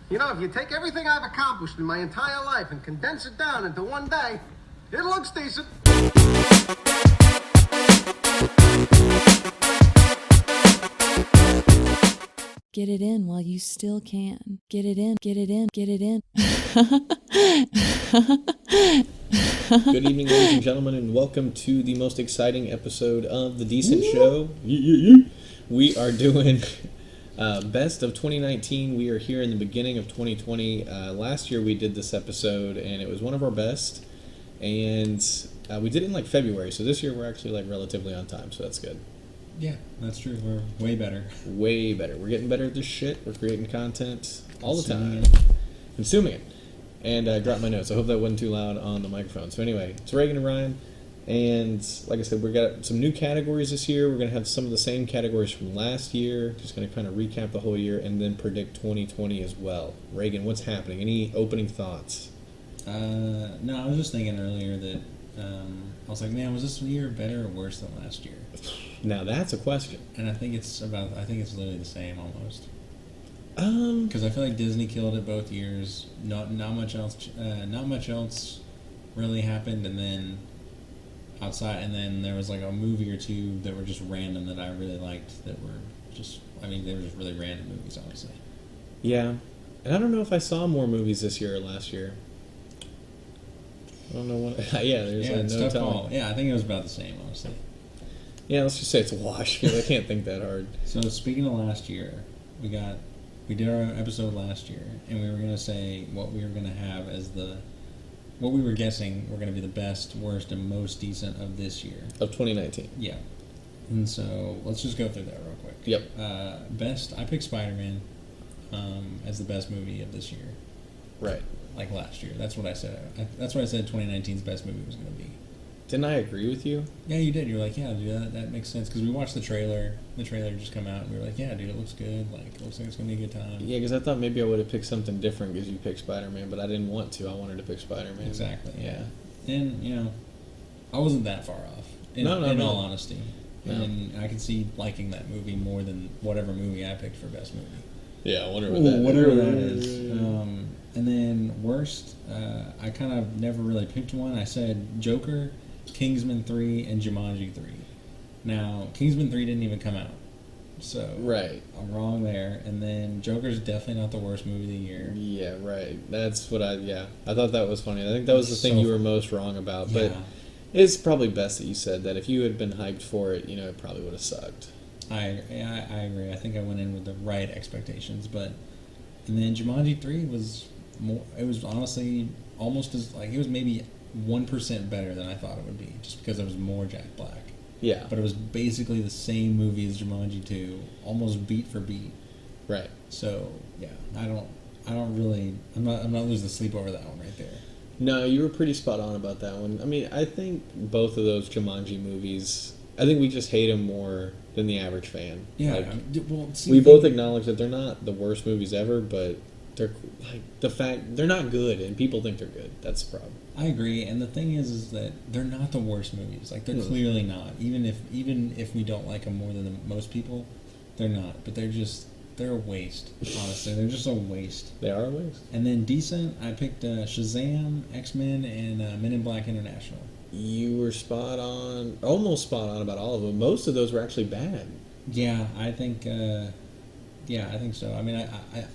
You know, if you take everything I've accomplished in my entire life and condense it down into one day, it looks decent. Get it in while you still can. Get it in, get it in, get it in. Good evening, ladies and gentlemen, and welcome to the most exciting episode of The Decent Show. We are doing Best of 2019. We are here in the beginning of 2020. Last year we did this episode, and it was one of our best. And we did it in like February, so this year we're actually like relatively on time, so that's good. Yeah, that's true. We're way better. Way better. We're getting better at this shit. We're creating content all the time. Consuming it. Consuming it. And I dropped my notes. I hope that wasn't too loud on the microphone. So anyway, it's Reagan and Ryan. And like I said, we've got some new categories this year. We're going to have some of the same categories from last year. Just going to kind of recap the whole year and then predict 2020 as well. Reagan, what's happening? Any opening thoughts? No, I was just thinking earlier that I was like, man, was this year better or worse than last year? Now that's a question. And I think it's literally the same almost. Um, Because I feel like Disney killed it both years. Not much else. Not much else really happened, and then outside, and then there was like a movie or two that were just random that I really liked. That were just, I mean, they were just really random movies, honestly. yeah. And I don't know if I saw more movies this year or last year. I don't know what. Yeah, there's Yeah, it's no tough telling. call. Yeah, I think it was about the same, honestly. Yeah, let's just say it's a wash because I can't think that hard. So speaking of last year, we did our episode last year, and we were gonna say what we were gonna have as what we were guessing were gonna be the best, worst, and most decent of this year. Of 2019. Yeah. And so let's just go through that real quick. Yep. Best, I picked Spider-Man as the best movie of this year, Right. like last year. That's what I said. That's what I said 2019's best movie was gonna be. Didn't I agree with you? Yeah, you did. You were like, yeah, dude, that makes sense. Because we watched the trailer. The trailer just come out, and we were like, yeah, dude, it looks good. Like, it looks like it's going to be a good time. Yeah, because I thought maybe I would have picked something different because you picked Spider-Man, but I didn't want to. I wanted to pick Spider-Man. Exactly. Yeah. And, you know, I wasn't that far off, in all honesty. No. And I can see liking that movie more than whatever movie I picked for best movie. Yeah, I wonder Whatever that is. And then worst, I kind of never really picked one. I said Joker, Kingsman 3, and Jumanji 3. Now, Kingsman 3 didn't even come out. So, Right. I'm wrong there. And then Joker's definitely not the worst movie of the year. Yeah, right. That's what I thought that was funny. I think that was the thing you were most wrong about. But Yeah. it's probably best that you said that. If you had been hyped for it, you know, it probably would have sucked. I agree. I think I went in with the right expectations. And then Jumanji 3 was more, it was honestly almost as, like, it was maybe 1% better than I thought it would be, just because there was more Jack Black. Yeah. But it was basically the same movie as Jumanji 2, almost beat for beat. Right. So yeah, I'm not losing sleep over that one right there. No, you were pretty spot on about that one. I mean, I think both of those Jumanji movies, I think we just hate them more than the average fan. Yeah, Like, well, see, we both acknowledge that they're not the worst movies ever, but they're like the fact they're not good, and people think they're good. That's the problem. I agree, and the thing is that they're not the worst movies. Like, they're clearly not. Even if we don't like them more than most people, they're not. But they're a waste. Honestly, they're just a waste. They are a waste. And then decent, I picked Shazam, X-Men, and Men in Black International. You were spot on, almost spot on about all of them. Most of those were actually bad. Yeah, I think. I think so. I mean,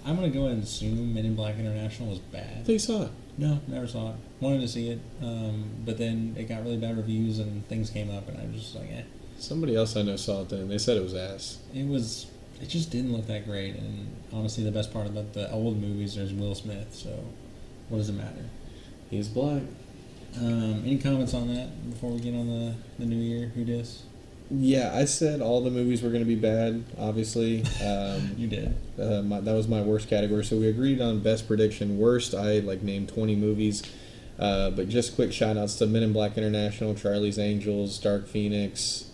I'm gonna go ahead and assume Men in Black International was I bad. think you saw it. No, never saw it. Wanted to see it, but then it got really bad reviews and things came up, and I was just like, eh. Somebody else I know saw it then. They said it was ass. It just didn't look that great, and honestly, the best part about the old movies is Will Smith. So, what does it matter? He's black. Any comments on that before we get on the new year? Who dis? Yeah, I said all the movies were going to be bad, obviously. You did. That was my worst category. So we agreed on best prediction. Worst, I named 20 movies. But just quick shout outs to Men in Black International, Charlie's Angels, Dark Phoenix.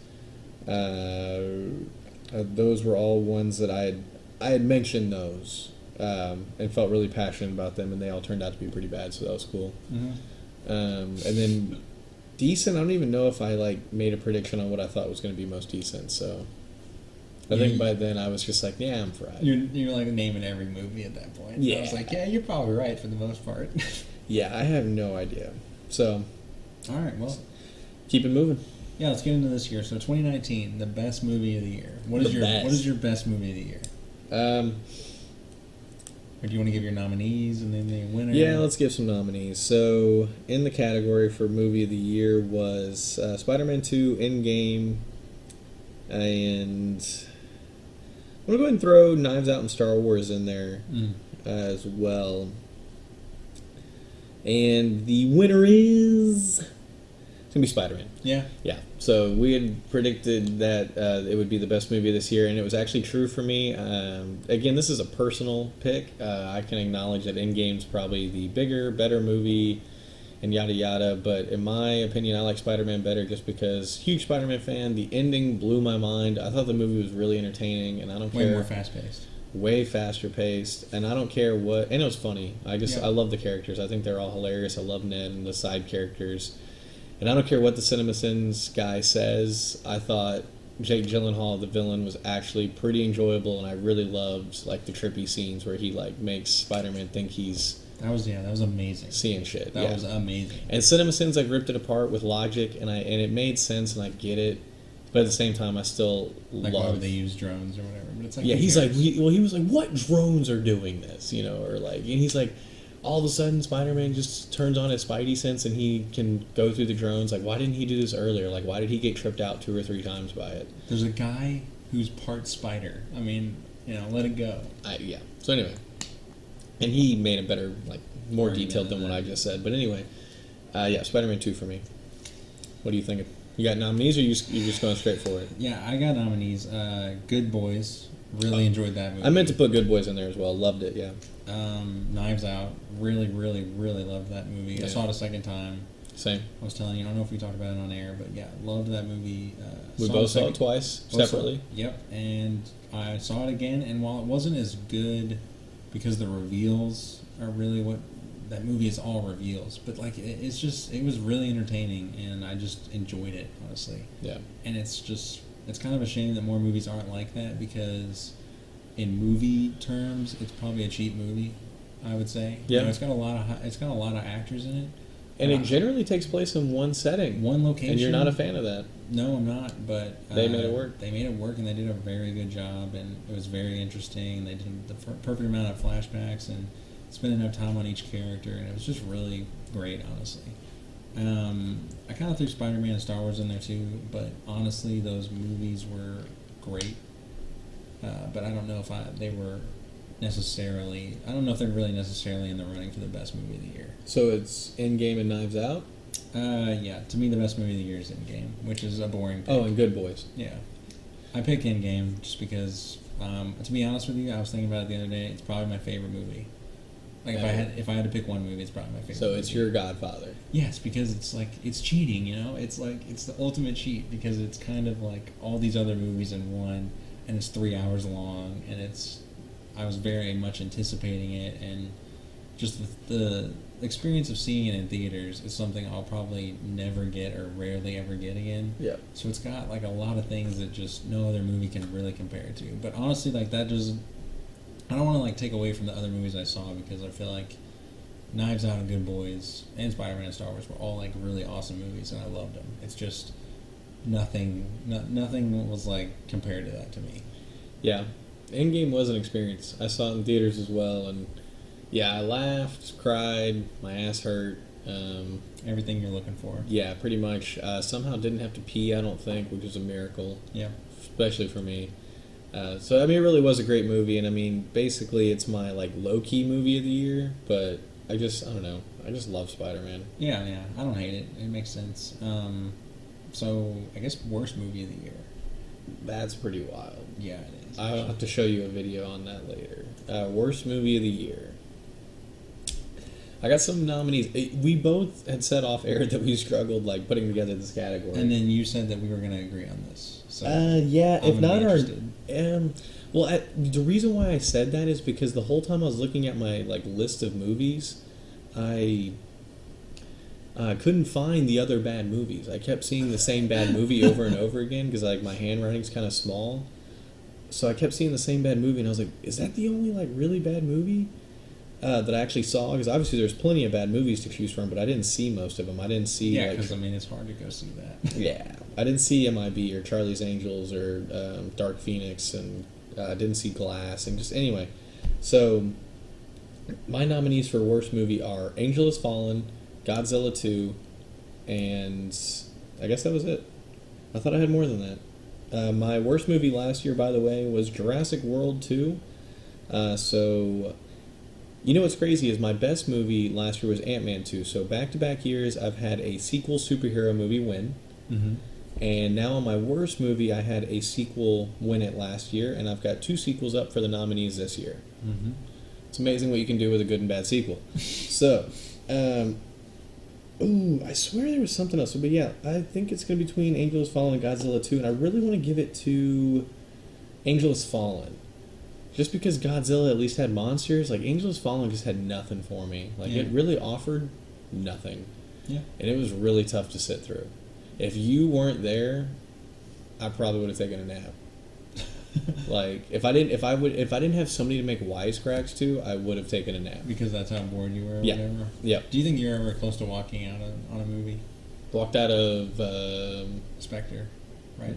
Those were all ones that I had mentioned those and felt really passionate about them, and they all turned out to be pretty bad, so that was cool. Mm-hmm. And then decent, I don't even know if I made a prediction on what I thought was going to be most decent, so I think by then I was just like, yeah, I'm fried. You're like naming every movie at that point. Yeah. I was like, yeah, you're probably right for the most part. Yeah, I have no idea. So, all right, well, keep it moving. yeah, let's get into this year. So 2019, the best movie of the year. What is your best movie of the year? Or do you want to give your nominees and then the winner? Yeah, let's give some nominees. So, in the category for movie of the year was Spider-Man 2, Endgame, and I'm going to go ahead and throw Knives Out and Star Wars in there as well. And the winner is... It's going to be Spider-Man. Yeah. Yeah. So we had predicted that it would be the best movie this year, and it was actually true for me. Again, this is a personal pick. I can acknowledge that Endgame's probably the bigger, better movie, and yada yada. But in my opinion, I like Spider-Man better just because huge Spider-Man fan. The ending blew my mind. I thought the movie was really entertaining, and I don't care. Way more fast-paced. Way faster paced, and I don't care what. And it was funny. I love the characters. I think they're all hilarious. I love Ned and the side characters. And I don't care what the CinemaSins guy says. I thought Jake Gyllenhaal, the villain, was actually pretty enjoyable, and I really loved like the trippy scenes where he like makes Spider-Man think he's that was amazing. Seeing shit. That was amazing. And CinemaSins like ripped it apart with logic, and it made sense, and I get it. But at the same time, I still like love. Why would they use drones or whatever? But it's like He's like he was like, what drones are doing this, or like, and he's like. All of a sudden, Spider-Man just turns on his Spidey sense and he can go through the drones. Like, why didn't he do this earlier? Like, why did he get tripped out 2 or 3 times by it? There's a guy who's part spider. I mean, let it go. Yeah. So anyway, and he made it better, like more detailed than what I just said. But anyway, yeah, Spider-Man 2 for me. What are you thinking? You got nominees, or you're just going straight for it? Yeah, I got nominees. Good Boys. Really enjoyed that movie. I meant to put Good Boys in there as well. Loved it. Yeah. Knives Out. Really, really, really loved that movie. Yeah. I saw it a second time. Same. I was telling you, I don't know if we talked about it on air, but yeah, loved that movie. We both saw it twice, separately. Yep, and I saw it again, and while it wasn't as good, because the reveals are really what that movie is, all reveals, but like it was really entertaining, and I just enjoyed it, honestly. Yeah. And it's kind of a shame that more movies aren't like that, because in movie terms, it's probably a cheap movie, I would say. Yeah. It's got a lot of actors in it. And it generally takes place in one setting. One location. And you're not a fan of that. No, I'm not, but... They made it work. They made it work, and they did a very good job, and it was very interesting. They did the perfect amount of flashbacks and spent enough time on each character, and it was just really great, honestly. I kind of threw Spider-Man and Star Wars in there, too, but honestly, those movies were great. But I don't know if they were necessarily... I don't know if they're really necessarily in the running for the best movie of the year. So it's Endgame and Knives Out? Yeah. To me, the best movie of the year is Endgame, which is a boring pick. Oh, and Good Boys. Yeah. I picked Endgame just because, to be honest with you, I was thinking about it the other day. It's probably my favorite movie. Like, if I had to pick one movie, it's probably my favorite. So it's your Godfather. Yes, because it's cheating, It's like, it's the ultimate cheat, because it's kind of like all these other movies in one, and it's 3 hours long, and I was very much anticipating it, and just the experience of seeing it in theaters is something I'll probably never get or rarely ever get again. Yeah. So it's got like a lot of things that just no other movie can really compare to. But honestly, like that doesn't... I don't want to like take away from the other movies I saw, because I feel like Knives Out and Good Boys and Spider-Man and Star Wars were all like really awesome movies, and I loved them. It's just nothing was like compared to that to me. Yeah. Endgame was an experience. I saw it in theaters as well, and yeah, I laughed, cried, my ass hurt. Everything you're looking for. Yeah, pretty much. Somehow didn't have to pee, I don't think, which is a miracle. Yeah. Especially for me. So, I mean, it really was a great movie, and I mean, basically it's my, like, low-key movie of the year, but I don't know. I just love Spider-Man. Yeah, I don't hate it. It makes sense. So, I guess worst movie of the year. That's pretty wild. Yeah, it is. I'll have to show you a video on that later. Worst movie of the year. I got some nominees. We both had said off air that we struggled like putting together this category. And then you said that we were going to agree on this. So yeah, if not our... well, the reason why I said that is because the whole time I was looking at my like list of movies, I couldn't find the other bad movies. I kept seeing the same bad movie over and over again because like my handwriting's kind of small. so I kept seeing the same bad movie, and I was like, is that the only like really bad movie that I actually saw? Because obviously there's plenty of bad movies to choose from, but I didn't see most of them. I didn't see because I mean it's hard to go see that. yeah, I didn't see MIB or Charlie's Angels or Dark Phoenix, and didn't see Glass, and just anyway. So my nominees for worst movie are Angel Has Fallen, Godzilla 2, and I guess that was it. I thought I had more than that. My worst movie last year, by the way, was Jurassic World 2. So, you know what's crazy is my best movie last year was Ant-Man 2. So back-to-back years, I've had a sequel superhero movie win. Mm-hmm. And now on my worst movie, I had a sequel win it last year, and I've got 2 sequels up for the nominees this year. Mm-hmm. It's amazing what you can do with a good and bad sequel. So, I swear there was something else. But yeah, I think it's going to be between Angel Has Fallen and Godzilla 2, and I really want to give it to Angel Has Fallen. Just because Godzilla at least had monsters, like Angel Has Fallen just had nothing for me. Like it really offered nothing. Yeah. And it was really tough to sit through. If you weren't there, I probably would have taken a nap. Like if I didn't have somebody to make wisecracks to, I would have taken a nap. Because that's how bored you were or Yeah. whatever? Yeah. Do you think you're ever close to walking out on a movie? Walked out of Spectre, right?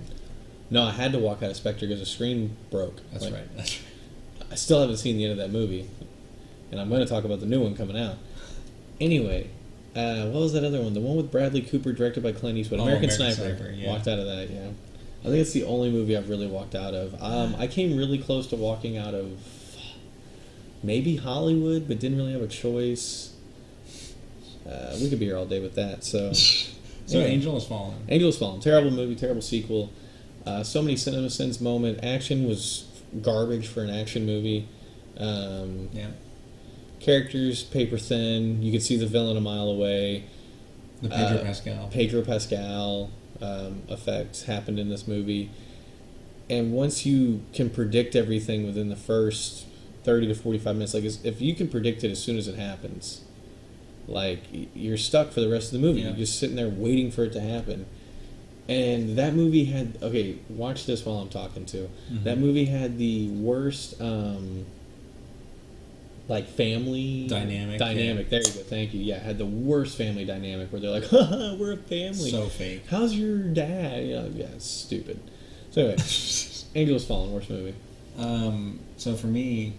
no, I had to walk out of Spectre because the screen broke. That's Like, right. That's right. I still haven't seen the end of that movie, and I'm going to talk about the new one coming out. Anyway, what was that other one? The one with Bradley Cooper, directed by Clint Eastwood, American Sniper. Yeah. Walked out of that. Yeah, I think it's the only movie I've really walked out of. I came really close to walking out of maybe Hollywood, but didn't really have a choice. We could be here all day with that. So, So anyway. Angel Has Fallen. Angel Has Fallen. Terrible movie, terrible sequel. So many CinemaSins moment. Action was garbage for an action movie. Yeah. Characters paper thin. You could see the villain a mile away. The Pedro Pascal. Pedro Pascal effect happened in this movie. And once you can predict everything within the first 30 to 45 minutes, like if you can predict it as soon as it happens, like you're stuck for the rest of the movie. Yeah. You're just sitting there waiting for it to happen. And that movie had, okay, watch this while I'm talking too. Mm-hmm. That movie had the worst, like family Dynamic. There you go. Thank you. Yeah, it had the worst family dynamic where they're like, haha, we're a family. So fake. How's your dad? You know, yeah, it's stupid. So anyway, Angel Has Fallen, worst movie. So for me,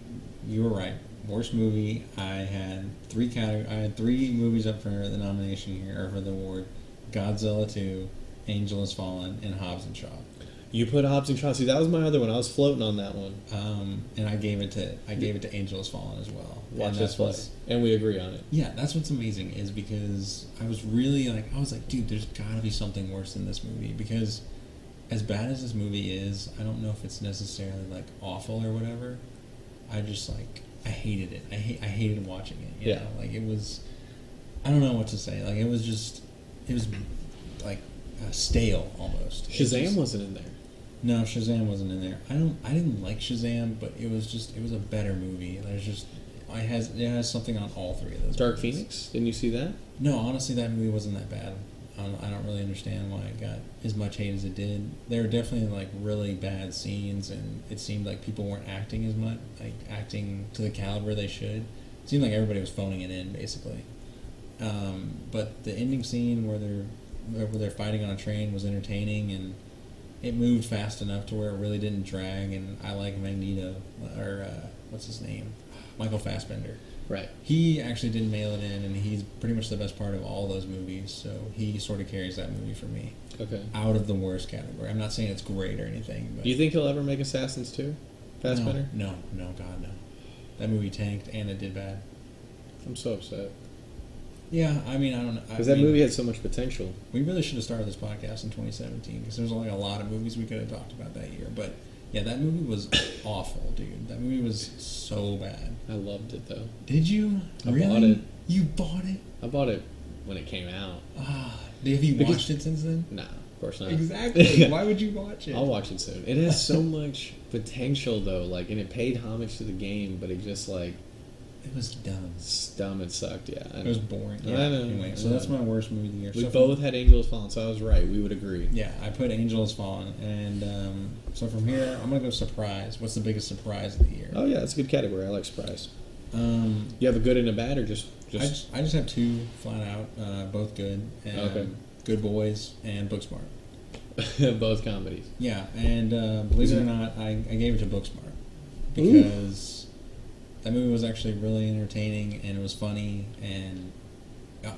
you were right. Worst movie. I had three movies up for the nomination here, or for the award: Godzilla 2, Angel Has Fallen, and Hobbs and Shaw. You put Hobbs and Shaw. See, that was my other one. I was floating on that one. And I gave it to Angel Has Fallen as well. Watch this play, and we agree on it. Yeah, that's what's amazing is because I was like, dude, there's got to be something worse than this movie, because as bad as this movie is, I don't know if it's necessarily like awful or whatever. I just like I hated it. I hated watching it. You know? Like it was. I don't know what to say. Like it was like stale almost. Shazam wasn't in there. No, Shazam wasn't in there. I didn't like Shazam, but it was a better movie. It has something on all three of those. Dark movies. Phoenix. Didn't you see that? No, honestly, that movie wasn't that bad. I don't really understand why it got as much hate as it did. There were definitely like really bad scenes, and it seemed like people weren't acting as much, like acting to the caliber they should. It seemed like everybody was phoning it in, basically. But the ending scene where they're fighting on a train was entertaining, and it moved fast enough to where it really didn't drag. And I like Magneto, or what's his name, Michael Fassbender. Right. He actually did mail it in, and he's pretty much the best part of all those movies. So he sort of carries that movie for me. Okay. Out of the worst category. I'm not saying it's great or anything, but Do you think he'll ever make Assassins 2? Fassbender? No, God, no. That movie tanked, and it did bad. I'm so upset. Yeah, I mean, I don't know. Because that movie had so much potential. We really should have started this podcast in 2017, because there's only a lot of movies we could have talked about that year. But yeah, that movie was awful, dude. That movie was so bad. I loved it, though. Did you? I Really? bought it. You bought it? I bought it when it came out. Have you watched it since then? Nah, of course not. Exactly. Why would you watch it? I'll watch it soon. It has so much potential, though, like, and it paid homage to the game, but it just, like, It was dumb. It's dumb. It sucked. Yeah, It was boring. I Yeah. know. Anyway, so I know. that's my worst movie of the year. We So both had Angels Fallen, so I was right. We would agree. Yeah, I put Angels Fallen, and so from here I'm gonna go surprise. What's the biggest surprise of the year? Oh yeah, that's a good category. I like surprise. Um, You have a good and a bad, or just I just have two flat out, both good. Okay. Good Boys and Booksmart. both comedies? Yeah, and believe it or not, I gave it to Booksmart because that movie was actually really entertaining and it was funny, and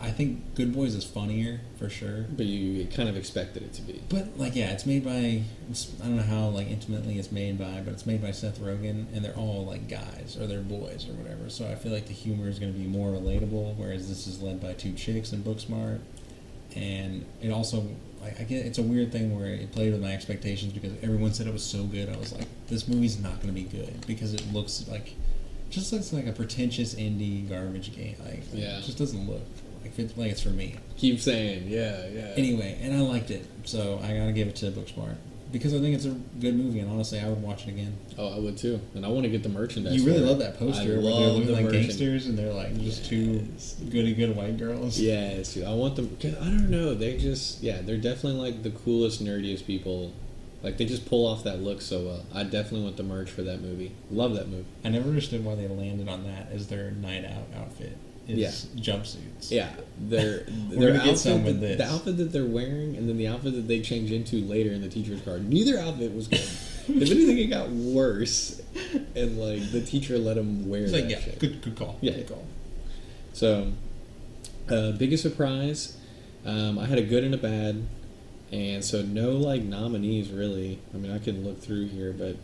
I think Good Boys is funnier for sure. But you kind of expected it to be. But like, yeah, it's made by I don't know how like intimately it's made by, but it's made by Seth Rogen, and they're all like guys or they're boys or whatever. So I feel like the humor is going to be more relatable, whereas this is led by two chicks in Booksmart, and it also I get it's a weird thing where it played with my expectations because everyone said it was so good. I was like, this movie's not going to be good because it looks like just looks like a pretentious indie garbage game. Like, Yeah. it just doesn't look like it's for me. Keep saying, yeah. Anyway, and I liked it, so I gotta give it to Booksmart because I think it's a good movie, and honestly, I would watch it again. Oh, I would too, and I want to get the merchandise. You really for it. love that poster I where they're love looking the like merchand- gangsters, and they're like just two good white girls. Yes, dude, I want them. 'Cause I don't know. They just, they're definitely like the coolest, nerdiest people. Like they just pull off that look so well. I definitely want the merch for that movie. Love that movie. I never understood why they landed on that as their night out outfit. Is jumpsuits. Yeah, their gonna get outfit, some with this. the outfit that they're wearing, and then the outfit that they change into later in the teacher's card. Neither outfit was good. If anything, it got worse, and like the teacher let them wear It's that like, yeah, shit. good call. Yeah. Good call. So, biggest surprise, I had a good and a bad, and so no like nominees really. I mean, I can look through here, but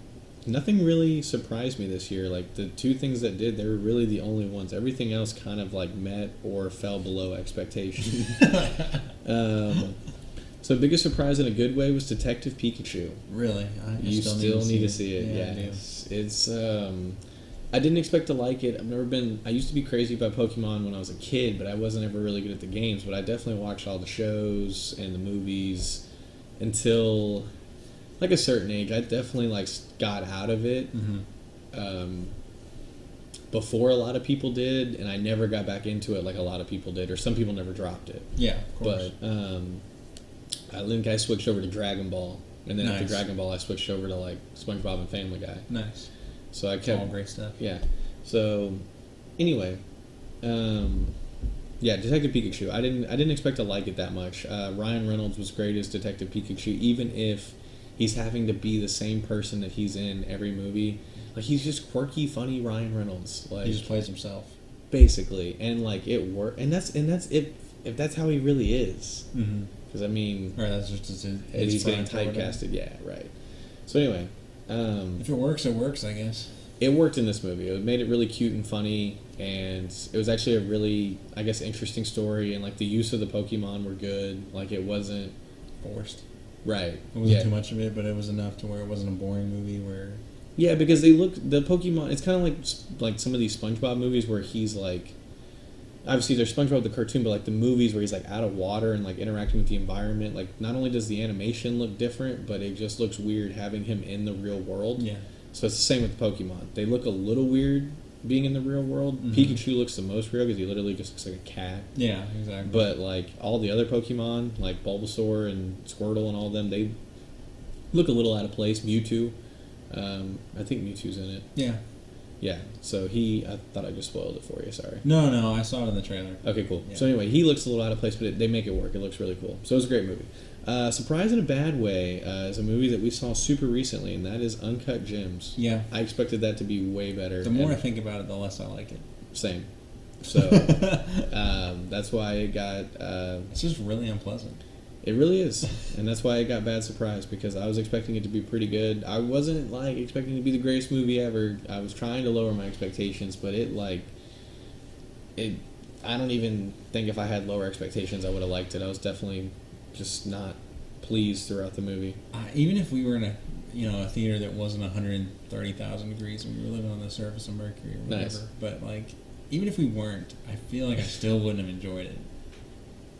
nothing really surprised me this year. Like the two things that did, they were really the only ones. Everything else kind of like met or fell below expectation. So biggest surprise in a good way was Detective Pikachu. Really, You still need to see it. Yeah, I do. It's I didn't expect to like it. I used to be crazy about Pokemon when I was a kid, but I wasn't ever really good at the games. But I definitely watched all the shows and the movies until like a certain age. I definitely like got out of it before a lot of people did, and I never got back into it like a lot of people did, or some people never dropped it. Yeah, of course. But I think I switched over to Dragon Ball, and then after Nice. Dragon Ball, I switched over to like SpongeBob and Family Guy. Nice. So I All kept great stuff. yeah. So anyway, Detective Pikachu. I didn't expect to like it that much. Ryan Reynolds was great as Detective Pikachu, even if he's having to be the same person that he's in every movie. Like he's just quirky, funny Ryan Reynolds. Like He just plays himself. basically, and like it worked. And that's if that's how he really is. Mm-hmm. Because I mean, Or that's just his and he's getting front or whatever. typecasted. Yeah, right. So anyway, If it works, it works, I guess. it worked in this movie. It made it really cute and funny, and it was actually a really, I guess, interesting story. And like the use of the Pokemon were good. Like it wasn't Forced. right. It wasn't too much of it, but it was enough to where it wasn't a boring movie where... Yeah, because the Pokemon. It's kind of like some of these SpongeBob movies where he's like, obviously there's SpongeBob the cartoon, but like the movies where he's like out of water and like interacting with the environment. Like not only does the animation look different, but it just looks weird having him in the real world. Yeah. So it's the same with Pokemon. They look a little weird being in the real world. Mhm. Pikachu looks the most real because he literally just looks like a cat. Yeah, exactly. But like all the other Pokemon, like Bulbasaur and Squirtle and all of them, they look a little out of place. Mewtwo, I think Mewtwo's in it. Yeah. Yeah. So I thought I just spoiled it for you. Sorry. No, I saw it in the trailer. Okay, cool. Yeah. So anyway, he looks a little out of place, but they make it work. It looks really cool. So it was a great movie. Surprise in a Bad Way is a movie that we saw super recently, and that is Uncut Gems. Yeah. I expected that to be way better. The more I and- think about it, the less I like it. Same. So that's why it got. It's just really unpleasant. It really is, and that's why it got bad surprise because I was expecting it to be pretty good. I wasn't like expecting it to be the greatest movie ever. I was trying to lower my expectations, but it. I don't even think if I had lower expectations, I would have liked it. I was definitely just not pleased throughout the movie. Even if we were in a theater that wasn't 130,000 degrees and we were living on the surface of Mercury or whatever, Nice. but like even if we weren't, I feel like I still wouldn't have enjoyed it.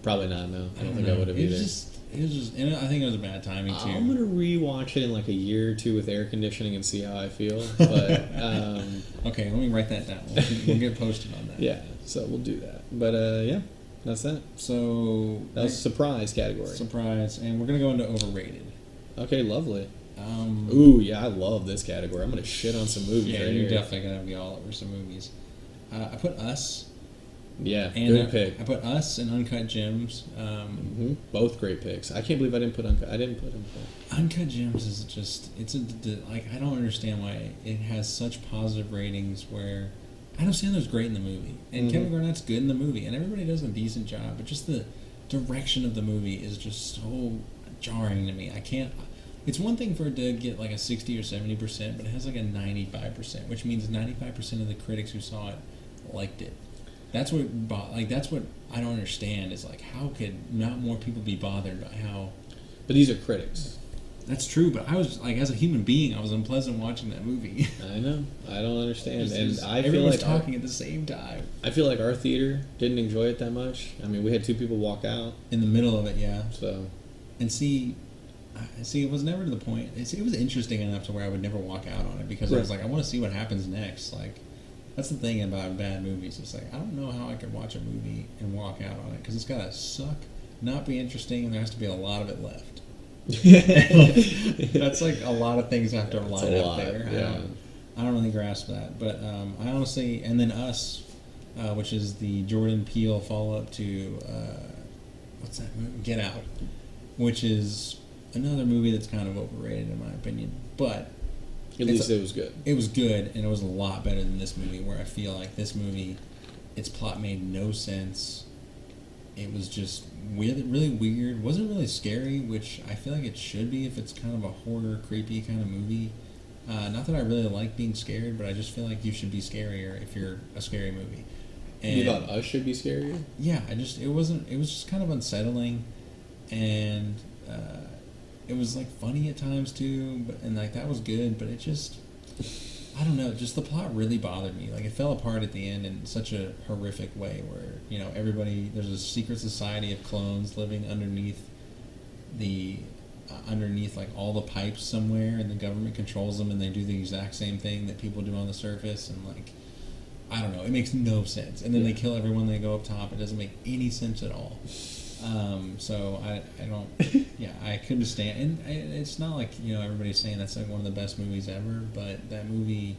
Probably not. No, I don't think I know. would have It either. was just, and I think it was a bad timing too. I'm gonna rewatch it in like a year or two with air conditioning and see how I feel. But Okay, let me write that down. We'll get posted on that. Yeah, so we'll do that. But yeah, that's that. So That was surprise category. surprise, and we're gonna go into overrated. Okay, lovely. Ooh, yeah, I love this category. I'm gonna shit on some movies Yeah, right you're here. definitely gonna be all over some movies. I put Us. Yeah, And good pick. I put Us and Uncut Gems. Both great picks. I can't believe I didn't put Uncut. I didn't put Uncut. Uncut Gems is just like I don't understand why it has such positive ratings. Where Adam Sandler's great in the movie, and Kevin Garnett's good in the movie, and everybody does a decent job. But just the direction of the movie is just so jarring to me. I can't. It's one thing for it to get like a 60 or 70%, but it has like a 95%, which means 95% of the critics who saw it liked it. That's what that's what I don't understand is like how could not more people be bothered by how. But these are critics. That's true, but I was like, as a human being, I was unpleasant watching that movie. I know. I don't understand, I feel everyone's like talking at the same time. I feel like our theater didn't enjoy it that much. I mean, we had 2 people walk out. In the middle of it, yeah. So, And see, it was never to the point. It was interesting enough to where I would never walk out on it because I was like, I want to see what happens next. Like, that's the thing about bad movies. It's like I don't know how I could watch a movie and walk out on it because it's gotta suck, not be interesting, and there has to be a lot of it left. That's like a lot of things have to line up there. Yeah. I don't really grasp that, but I honestly, and then Us, which is the Jordan Peele follow-up to what's that movie? Get Out, which is another movie that's kind of overrated in my opinion, but at least it was good. It was good, and it was a lot better than this movie, where I feel like this movie, its plot made no sense. It was just really weird. Wasn't really scary, which I feel like it should be if it's kind of a horror, creepy kind of movie. Not that I really like being scared, but I just feel like you should be scarier if you're a scary movie. And you thought Us should be scarier? Yeah, it was just kind of unsettling, and it was like funny at times too, and like that was good, but it just, I don't know, just the plot really bothered me. Like it fell apart at the end in such a horrific way where, everybody, there's a secret society of clones living underneath like all the pipes somewhere, and the government controls them, and they do the exact same thing that people do on the surface, and like, I don't know, it makes no sense. And then they kill everyone, they go up top, it doesn't make any sense at all. So I don't, I couldn't stand, and it's not like, everybody's saying that's like one of the best movies ever, but that movie...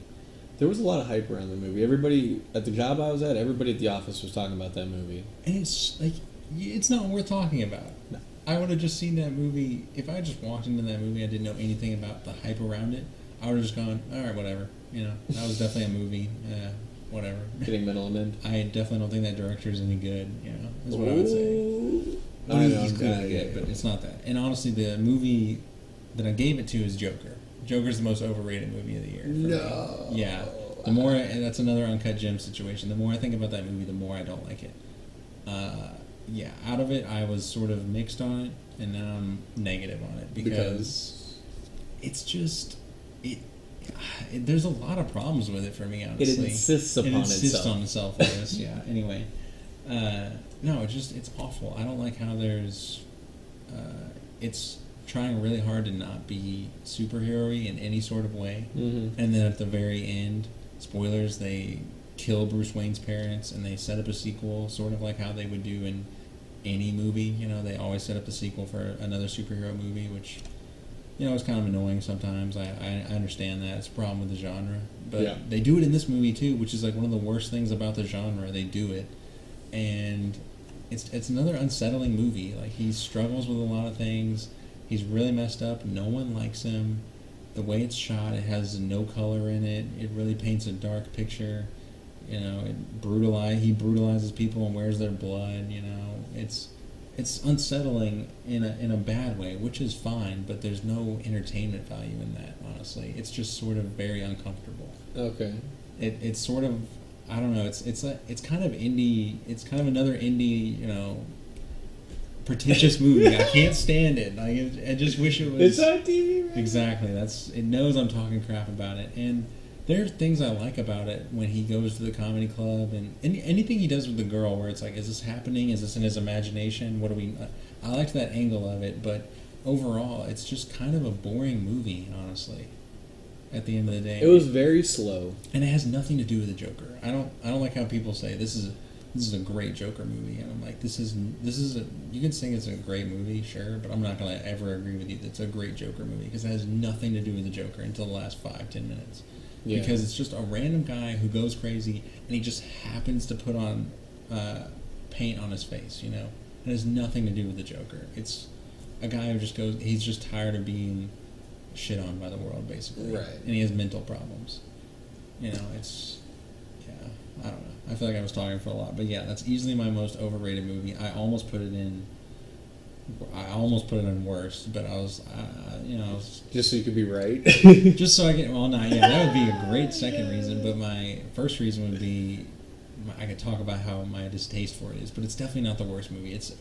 There was a lot of hype around the movie. Everybody, at the job I was at, everybody at the office was talking about that movie. And it's like, it's not worth talking about. No. I would have just seen that movie, if I just walked into that movie, I didn't know anything about the hype around it, I would have just gone, alright, whatever, that was definitely a movie, whatever. Getting middle and end. I definitely don't think that director is any good, is what I would say. I know, He's clearly good, but it's not that. And honestly, the movie that I gave it to is Joker. Joker's the most overrated movie of the year. No. Yeah. The more, and that's another Uncut Gem situation. The more I think about that movie, the more I don't like it. Out of it, I was sort of mixed on it, and now I'm negative on it because it's just there's a lot of problems with it for me. Honestly, it insists upon itself. on itself. Yes, yeah. Anyway, no, it's awful. I don't like how there's it's trying really hard to not be superhero-y in any sort of way, and then at the very end, spoilers, they kill Bruce Wayne's parents, and they set up a sequel, sort of like how they would do in any movie. They always set up a sequel for another superhero movie, which is kind of annoying sometimes. I understand that. It's a problem with the genre. But they do it in this movie too, which is like one of the worst things about the genre. They do it. And it's another unsettling movie. Like, he struggles with a lot of things. He's really messed up. No one likes him. The way it's shot, it has no color in it. It really paints a dark picture. He brutalizes people and wears their blood. It's unsettling in a bad way, which is fine, but there's no entertainment value in that, honestly. It's just sort of very uncomfortable. Okay. It's sort of, I don't know, it's kind of indie, it's kind of another indie, pretentious movie. I can't stand it. I just wish it was... It's on TV, man. Exactly. It knows I'm talking crap about it, and there are things I like about it when he goes to the comedy club and anything he does with the girl where it's like, is this happening? Is this in his imagination? I liked that angle of it, but overall, it's just kind of a boring movie, honestly. at the end of the day. It was very slow. And it has nothing to do with the Joker. I don't like how people say this is a great Joker movie, and I'm like, this is you can say it's a great movie, sure, but I'm not gonna ever agree with you that it's a great Joker movie because it has nothing to do with the Joker until the last 5-10 minutes. Yeah. Because it's just a random guy who goes crazy and he just happens to put on paint on his face, you know. It has nothing to do with the Joker. It's a guy who just goes. He's just tired of being shit on by the world, basically, right? And he has mental problems. You know, I don't know. I feel like I was talking for a lot, but yeah, that's easily my most overrated movie. I almost put it in worst, but I was just so you could be right. Just so I can. Well, not yeah. That would be a great second reason, but my first reason would be I could talk about how my distaste for it is, but it's definitely not the worst movie. It's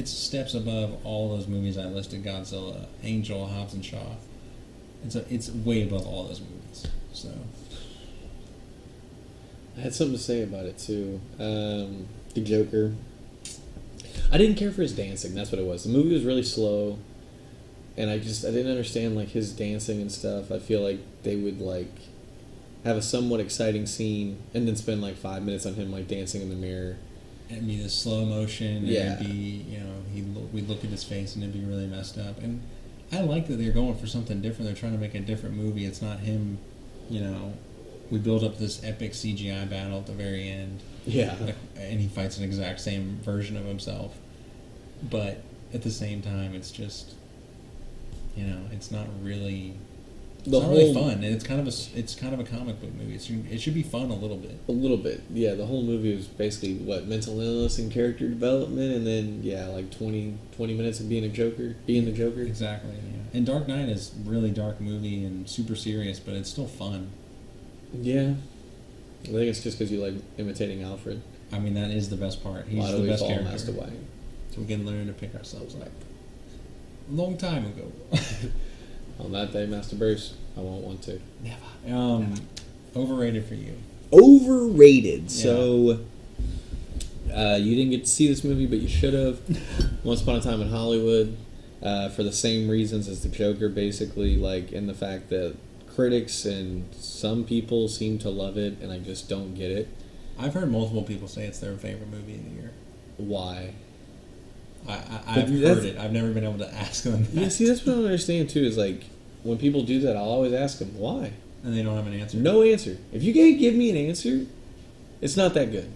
steps above all those movies I listed: Godzilla, Angel, Hobbs and Shaw. It's way above all those movies. So. I had something to say about it too. The Joker. I didn't care for his dancing. That's what it was. The movie was really slow, and I didn't understand like his dancing and stuff. I feel like they would like have a somewhat exciting scene and then spend like 5 minutes on him like dancing in the mirror. It'd be the slow motion. And yeah. It'd be we'd look at his face and it'd be really messed up. And I like that they're going for something different. They're trying to make a different movie. It's not him, you know. We build up this epic CGI battle at the very end. Yeah. And he fights an exact same version of himself. But at the same time, it's just, you know, it's not really really fun. And it's kind of a comic book movie. It should be fun a little bit. A little bit, yeah. The whole movie was basically mental illness and character development, and then like 20 minutes of being the Joker. Exactly. Yeah. And Dark Knight is a really dark movie and super serious, but it's still fun. Yeah, I think it's just because you like imitating Alfred. I mean, that is the best part. He's the best character. Masked away. So we can learn to pick ourselves up. A long time ago. On that day, Master Bruce, I won't want to. Never. Overrated for you. Overrated. Yeah. So, you didn't get to see this movie, but you should have. Once Upon a Time in Hollywood, for the same reasons as the Joker, basically, like in the fact that critics and some people seem to love it, and I just don't get it. I've heard multiple people say it's their favorite movie of the year. Why? I've heard it. I've never been able to ask them that. Yeah, see, that's what I don't understand, too, is like, when people do that, I'll always ask them, why? And they don't have an answer. No answer. If you can't give me an answer, it's not that good.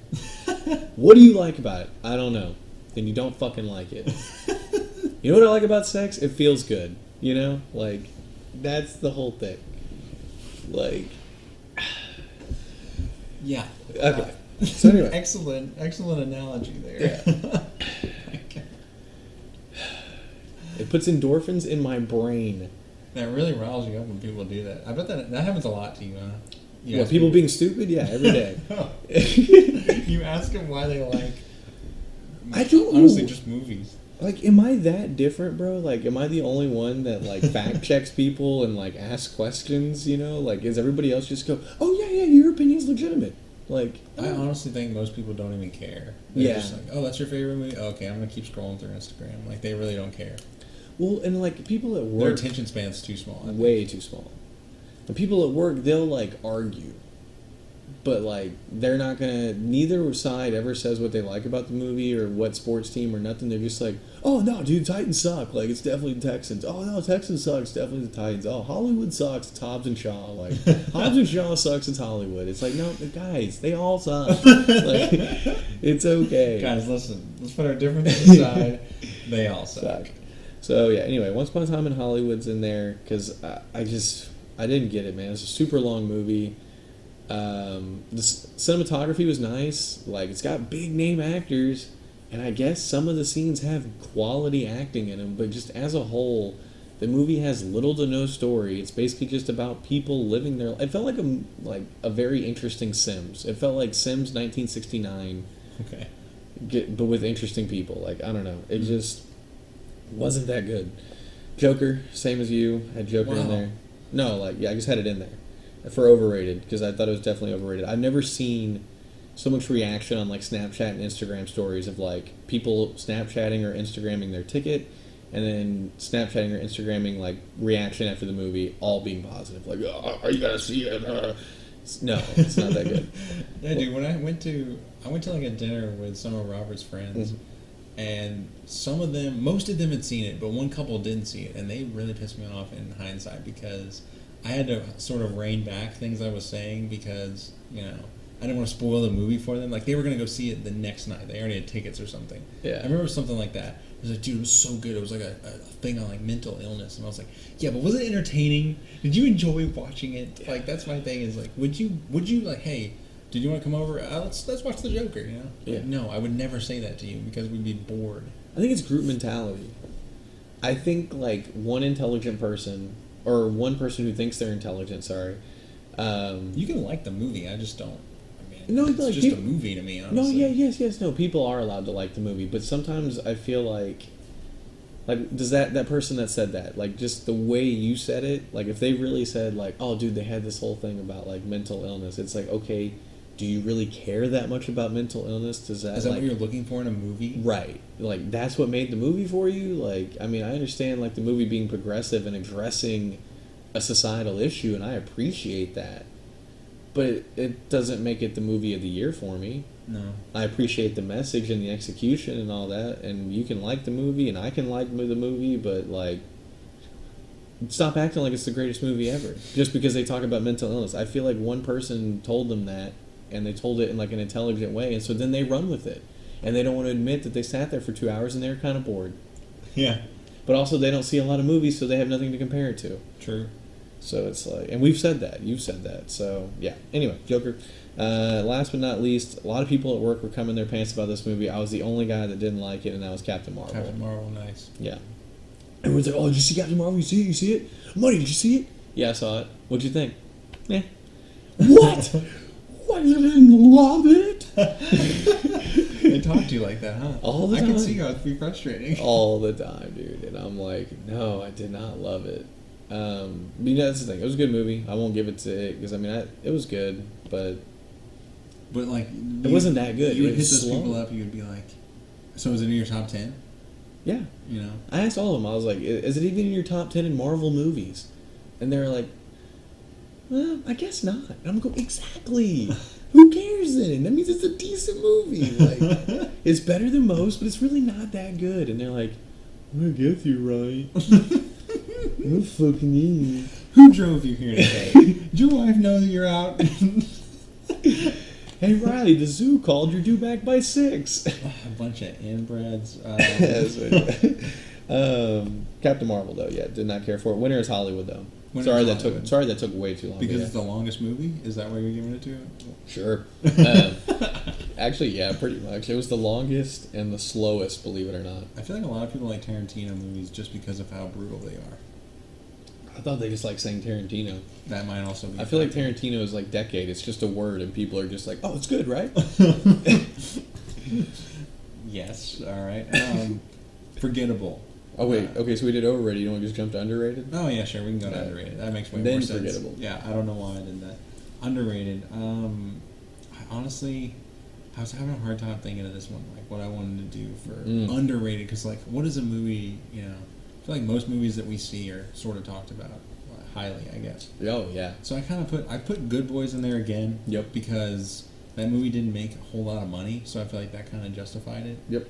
What do you like about it? I don't know. Then you don't fucking like it. You know what I like about sex? It feels good. You know? Like, that's the whole thing. Like, yeah. Okay. So anyway, excellent analogy there. Yeah. It puts endorphins in my brain. That really riles you up when people do that. I bet that happens a lot to you, huh? What, people being stupid? Yeah, every day. You ask them why they like. I don't honestly just movies. Like, am I that different, bro? Like, am I the only one that, like, fact checks people and, like, asks questions, you know? Like, is everybody else just go, oh, yeah, your opinion's legitimate? Like, I honestly think most people don't even care. They're just like, oh, that's your favorite movie? Okay, I'm going to keep scrolling through Instagram. Like, they really don't care. Well, and, like, people at work... Their attention span's too small. Way too small. And people at work, they'll, like, argue. But, like, they're not gonna... Neither side ever says what they like about the movie or what sports team or nothing. They're just like, oh, no, dude, Titans suck. Like, it's definitely the Texans. Oh, no, Texans suck. It's definitely the Titans. Oh, Hollywood sucks. It's Hobbs and Shaw. Like, Hobbs and Shaw sucks. It's Hollywood. It's like, no, guys, they all suck. Like, it's okay. Guys, listen. Let's put our differences aside. They all suck. So, yeah, anyway, Once Upon a Time in Hollywood's in there because I didn't get it, man. It's a super long movie. The cinematography was nice. Like, it's got big name actors, and I guess some of the scenes have quality acting in them, but just as a whole, the movie has little to no story. It's basically just about people living their... It felt like a very interesting Sims. It felt like Sims 1969. Okay. But with interesting people. Like, I don't know. It just wasn't that good. Joker, same as you. Had Joker in there. No, I just had it in there. For overrated, because I thought it was definitely overrated. I've never seen so much reaction on, like, Snapchat and Instagram stories of, like, people Snapchatting or Instagramming their ticket, and then Snapchatting or Instagramming like reaction after the movie, all being positive. Like, oh, are you gonna see it? No, it's not that good. Yeah, dude. When I went to like a dinner with some of Robert's friends, and most of them had seen it, but one couple didn't see it, and they really pissed me off in hindsight because I had to sort of rein back things I was saying because I didn't want to spoil the movie for them. Like they were gonna go see it the next night. They already had tickets or something. Yeah, I remember something like that. It was like, dude, it was so good. It was like a thing on like mental illness, and I was like, yeah, but was it entertaining? Did you enjoy watching it? Yeah. Like that's my thing. Is like, would you like, hey, did you want to come over? Let's watch The Joker. You know? Yeah. Like, no, I would never say that to you because we'd be bored. I think it's group mentality. I think like one intelligent person or one person who thinks they're intelligent. Sorry. You can like the movie. I just don't. No, it's like, just a movie to me, honestly. No, yeah, yes. No, people are allowed to like the movie, but sometimes I feel like does that person that said that, like, just the way you said it, like, if they really said, like, oh, dude, they had this whole thing about, like, mental illness, it's like, okay, do you really care that much about mental illness? Is that like, what you're looking for in a movie? Right. Like, that's what made the movie for you? Like, I mean, I understand, like, the movie being progressive and addressing a societal issue, and I appreciate that. But it doesn't make it the movie of the year for me. No. I appreciate the message and the execution and all that, and you can like the movie, and I can like the movie, but, like, stop acting like it's the greatest movie ever. Just because they talk about mental illness. I feel like one person told them that, and they told it in, like, an intelligent way, and so then they run with it. And they don't want to admit that they sat there for 2 hours and they were kind of bored. Yeah. But also they don't see a lot of movies, so they have nothing to compare it to. True. So it's like, and we've said that. You've said that. So, yeah. Anyway, Joker. Last but not least, a lot of people at work were coming their pants about this movie. I was the only guy that didn't like it, and that was Captain Marvel. Captain Marvel, nice. Yeah. Everyone's like, oh, did you see Captain Marvel? You see it? You see it? Money, did you see it? Yeah, I saw it. What'd you think? Yeah. What? What? You didn't love it? They talk to you like that, huh? All the I time. can see how it'd be frustrating. All the time, dude. And I'm like, no, I did not love it. But that's the thing. It was a good movie. I won't give it to it because, I mean, it was good, but like, it wasn't that good. You would It hit was those slow. people up. You would be like, "So is it in your top 10?" Yeah. You know. I asked all of them. I was like, is it even in your top 10 in Marvel movies? And they were like, well, I guess not. And I'm going, exactly. Who cares then? That means it's a decent movie. Like, it's better than most, but it's really not that good. And they're like, I guess you're right. What fucking is? Who drove you here today? Did your wife know that you're out? Hey, Riley, the zoo called. You're due back by 6. A bunch of inbreds. Captain Marvel, though, yeah, did not care for it. Winner is Hollywood, though. Winner is Hollywood. Sorry that took way too long. Because yeah. it's the longest movie? Is that why you're giving it to it? Sure. Actually, yeah, pretty much. It was the longest and the slowest, believe it or not. I feel like a lot of people like Tarantino movies just because of how brutal they are. I thought they just like saying Tarantino. That might also be. I feel like Tarantino is like decade. It's just a word, and people are just like, oh, it's good, right? Yes, alright. Forgettable. Oh, wait. Okay, so we did overrated. You don't want to just jump to underrated? Oh, yeah, sure. We can go to underrated. That makes way Then more sense. forgettable. Yeah, I don't know why I did that. Underrated. Honestly, I was having a hard time thinking of this one, like what I wanted to do for underrated. Because, like, what is a movie, you know? I feel like most movies that we see are sort of talked about highly, I guess. Oh, yeah. So I put Good Boys in there again. Yep. Because that movie didn't make a whole lot of money, so I feel like that kind of justified it. Yep.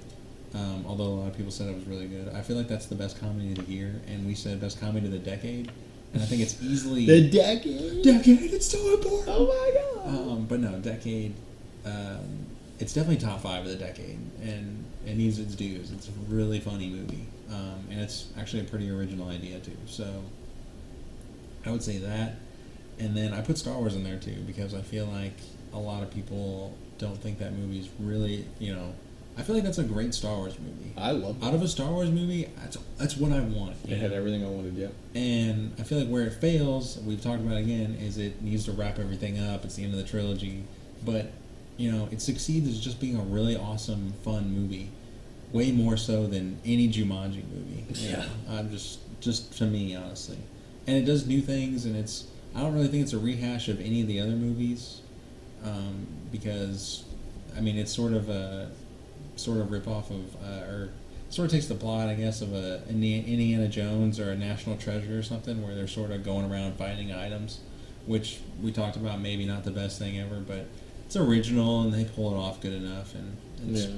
Although a lot of people said it was really good. I feel like that's the best comedy of the year, and we said best comedy of the decade. And I think it's easily... The decade? Decade, it's so important! Oh, my God. But no, decade... it's definitely top 5 of the decade, and it needs its dues. It's a really funny movie. And it's actually a pretty original idea, too. So, I would say that. And then I put Star Wars in there, too, because I feel like a lot of people don't think that movie's really, you know... I feel like that's a great Star Wars movie. I love that. Out of a Star Wars movie, that's what I want. It had everything I wanted, yeah. And I feel like where it fails, we've talked about again, is it needs to wrap everything up. It's the end of the trilogy. But, you know, it succeeds as just being a really awesome, fun movie. Way more so than any Jumanji movie. Yeah. I'm just to me, honestly. And it does new things, and I don't really think it's a rehash of any of the other movies. Because, I mean, it's sort of a rip off of, or sort of takes the plot, I guess, of a Indiana Jones or a National Treasure or something, where they're sort of going around finding items, which we talked about, maybe not the best thing ever, but it's original and they pull it off good enough. And it's,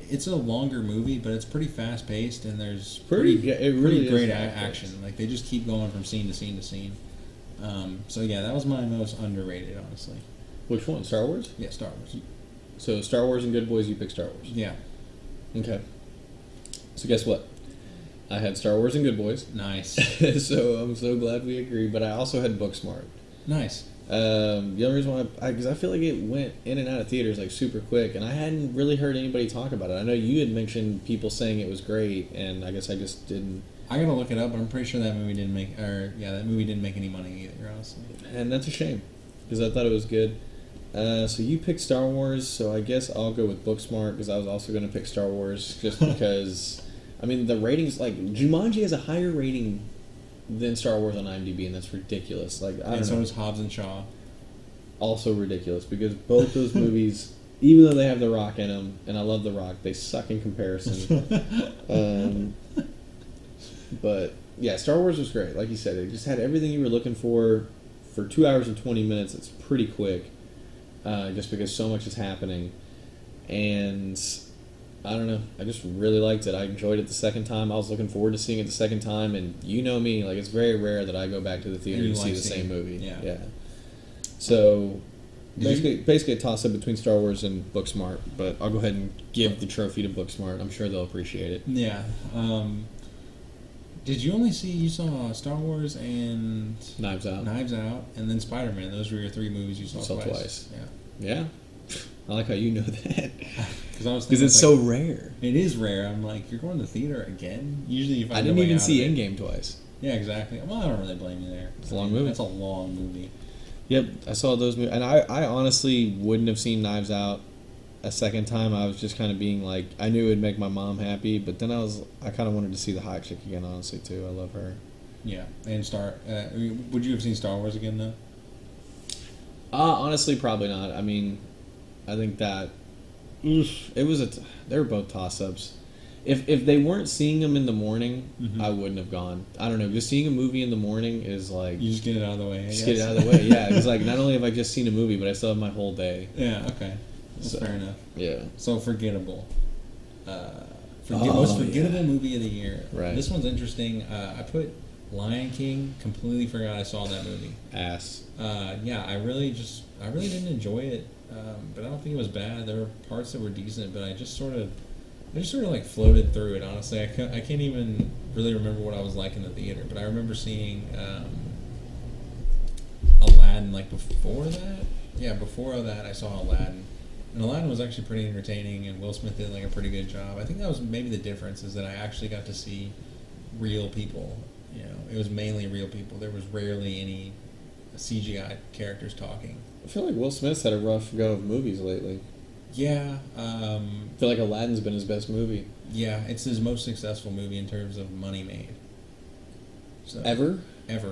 it's a longer movie, but it's pretty fast paced, and there's pretty great action. Like they just keep going from scene to scene to scene. So yeah, that was my most underrated, honestly. Which one? Star Wars? Yeah, Star Wars. So Star Wars and Good Boys, you pick Star Wars. Yeah. Okay. So guess what? I had Star Wars and Good Boys. Nice. So I'm so glad we agreed. But I also had Booksmart. Nice. The only reason why, because I feel like it went in and out of theaters like super quick, and I hadn't really heard anybody talk about it. I know you had mentioned people saying it was great, and I guess I just didn't. I gotta look it up, but I'm pretty sure that movie didn't make, that movie didn't make any money either, honestly. And that's a shame, because I thought it was good. So you picked Star Wars, so I guess I'll go with Booksmart, because I was also going to pick Star Wars, just because, I mean, the ratings, like, Jumanji has a higher rating than Star Wars on IMDb, and that's ridiculous. Like, I don't know. So does Hobbs and Shaw. Also ridiculous, because both those movies, even though they have The Rock in them, and I love The Rock, they suck in comparison. But, yeah, Star Wars was great. Like you said, it just had everything you were looking for 2 hours and 20 minutes. It's pretty quick. Just because so much is happening, and I don't know, I just really liked it. I enjoyed it the second time. I was looking forward to seeing it the second time, and you know me, like, it's very rare that I go back to the theater to see the same movie. Yeah. So basically a toss up between Star Wars and Booksmart, but I'll go ahead and give the trophy to Booksmart. I'm sure they'll appreciate it. Yeah. Did you saw Star Wars and Knives Out, and then Spider-Man? Those were your three movies you saw twice. Yeah. I like how you know that. Because it's so rare. It is rare. I'm like, you're going to the theater again? Usually you find I didn't even see Endgame twice. Yeah, exactly. Well, I don't really blame you there. It's a long movie. That's a long movie. Yep, I saw those movies. And I honestly wouldn't have seen Knives Out a second time. I was just kind of being like, I knew it would make my mom happy, but then I kind of wanted to see the hot chick again, honestly, too. I love her. Yeah, and would you have seen Star Wars again, though? Honestly, probably not. I mean, I think that it was they were both toss-ups. If they weren't seeing them in the morning, I wouldn't have gone. I don't know. Just seeing a movie in the morning is like, you just get it out of the way. Get it out of the way. Yeah, it's like not only have I just seen a movie, but I still have my whole day. Yeah. Okay. That's fair enough. Yeah. So forgettable. Most forgettable movie of the year. Right. This one's interesting. I put Lion King. Completely forgot I saw that movie. Ass. Yeah, I really didn't enjoy it, but I don't think it was bad. There were parts that were decent, but I just sort of like floated through it. Honestly, I can't even really remember what I was like in the theater, but I remember seeing Aladdin like before that. Yeah, before that I saw Aladdin, and Aladdin was actually pretty entertaining, and Will Smith did like a pretty good job. I think that was maybe the difference, is that I actually got to see real people. You know, it was mainly real people. There was rarely any CGI characters talking. I feel like Will Smith's had a rough go of movies lately. Yeah. I feel like Aladdin's been his best movie. Yeah, it's his most successful movie in terms of money made. So, Ever,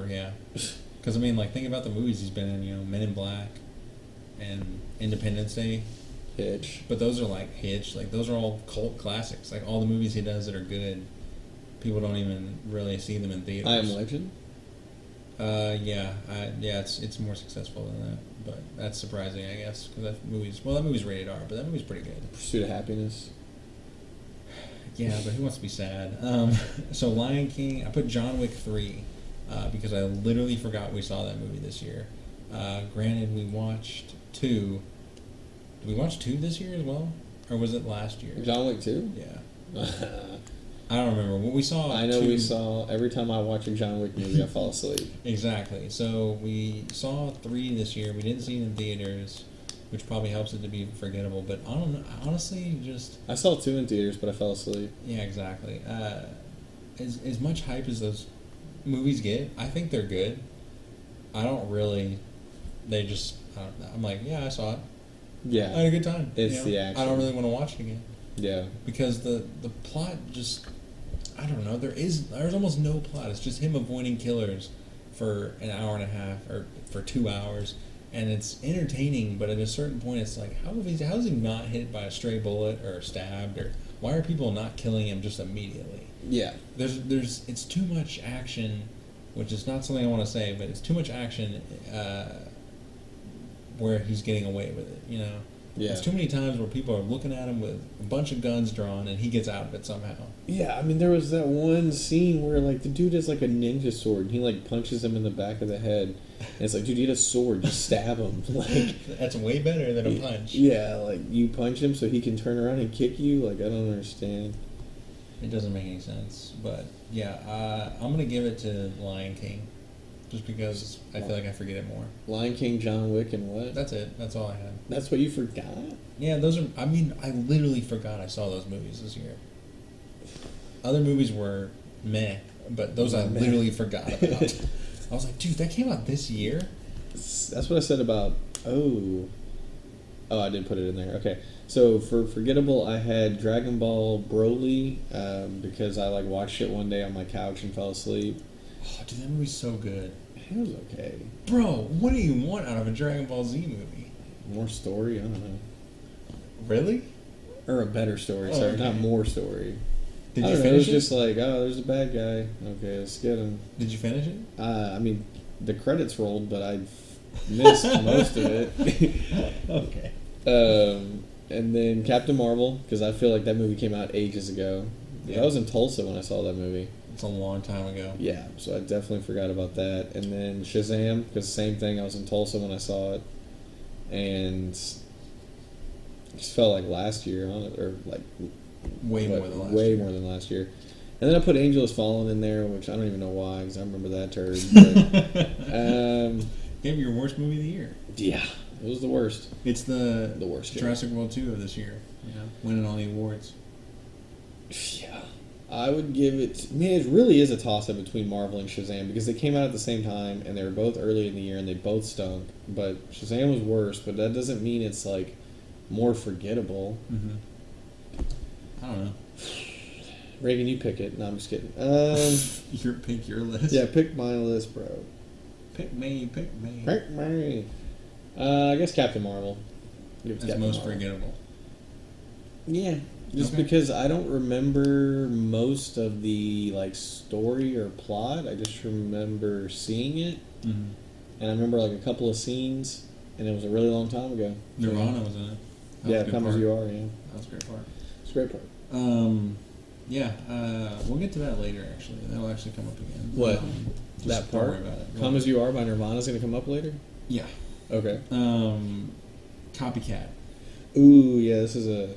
yeah. Because, I mean, like, think about the movies he's been in, you know, Men in Black and Independence Day. Hitch. But those are, like, Hitch. Like, those are all cult classics. Like, all the movies he does that are good, people don't even really see them in theaters. I Am Legend? Yeah, it's more successful than that, but that's surprising, I guess, because that movie's rated R, but that movie's pretty good. Pursuit of Happiness. Yeah, but who wants to be sad? So Lion King, I put John Wick 3, because I literally forgot we saw that movie this year. Granted, we watched 2. Did we watch 2 this year as well, or was it last year? John Wick 2? Yeah. I don't remember what we saw. I know we saw. Every time I watch a John Wick movie, I fall asleep. Exactly. So we saw 3 this year. We didn't see it in theaters, which probably helps it to be forgettable. But I don't know. Honestly, I saw 2 in theaters, but I fell asleep. Yeah, exactly. As much hype as those movies get, I think they're good. I don't really. I'm like, yeah, I saw it. Yeah. I had a good time. It's the action. I don't really want to watch it again. Yeah. Because the plot just, I don't know, there's almost no plot. It's just him avoiding killers for an hour and a half, or for 2 hours, and it's entertaining. But at a certain point, it's like, how is he not hit by a stray bullet or stabbed, or why are people not killing him just immediately? Yeah. It's too much action, which is not something I want to say, but it's too much action where he's getting away with it. You know. Yeah. There's too many times where people are looking at him with a bunch of guns drawn, and he gets out of it somehow. Yeah, I mean, there was that one scene where, like, the dude has, like, a ninja sword, and he, like, punches him in the back of the head. And it's like, dude, you had a sword, just stab him. Like, that's way better than a punch. Yeah, like, you punch him so he can turn around and kick you? Like, I don't understand. It doesn't make any sense. But, yeah, I'm going to give it to Lion King. Just because I feel like I forget it more. Lion King, John Wick, and what? That's it. That's all I had. That's what you forgot? Yeah, those are... I mean, I literally forgot I saw those movies this year. Other movies were meh, but those I literally forgot about. I was like, dude, that came out this year? That's what I said about... Oh, I did put it in there. Okay. So, for forgettable, I had Dragon Ball Broly, because I, like, watched it one day on my couch and fell asleep. Oh, dude, that movie's so good. It was okay. Bro, what do you want out of a Dragon Ball Z movie? More story? I don't know. Really? Or a better story, sorry, okay. not more story. Did I you don't know, finish it was just like, oh, there's a bad guy. Okay, let's get him. Did you finish it? I mean, the credits rolled, but I missed most of it. Okay. And then Captain Marvel, because I feel like that movie came out ages ago. Yeah. I was in Tulsa when I saw that movie. It's a long time ago. Yeah, so I definitely forgot about that. And then Shazam, because same thing, I was in Tulsa when I saw it. And it just felt like last year on it, or like Way more than last way year. more than last year. And then I put Angel Has Fallen in there, which I don't even know why, because I remember that turd. But, Maybe your worst movie of the year. yeah, it was the worst. It's the worst. Jurassic World 2 of this year. Yeah. Winning all the awards. Yeah. I would give it... Man, it really is a toss-up between Marvel and Shazam, because they came out at the same time, and they were both early in the year, and they both stunk. But Shazam was worse, but that doesn't mean it's, like, more forgettable. Mm-hmm. I don't know. Reagan, you pick it. No, I'm just kidding. Pick your list. Yeah, pick my list, bro. Pick me. Pick me. I guess Captain Marvel. That's most forgettable. Yeah. Just Okay. because I don't remember most of the, like, story or plot. I just remember seeing it. Mm-hmm. And I remember, like, a couple of scenes, and it was a really long time ago. Nirvana was in it. That Yeah, was a good Come part. As You Are, yeah. That was a great part. It's a great part. We'll get to that later, actually. That'll actually come up again. What? Just That don't part? worry about it. Come As You Are by Nirvana's going to come up later? Yeah. Okay. Copycat. Ooh, yeah, this is a...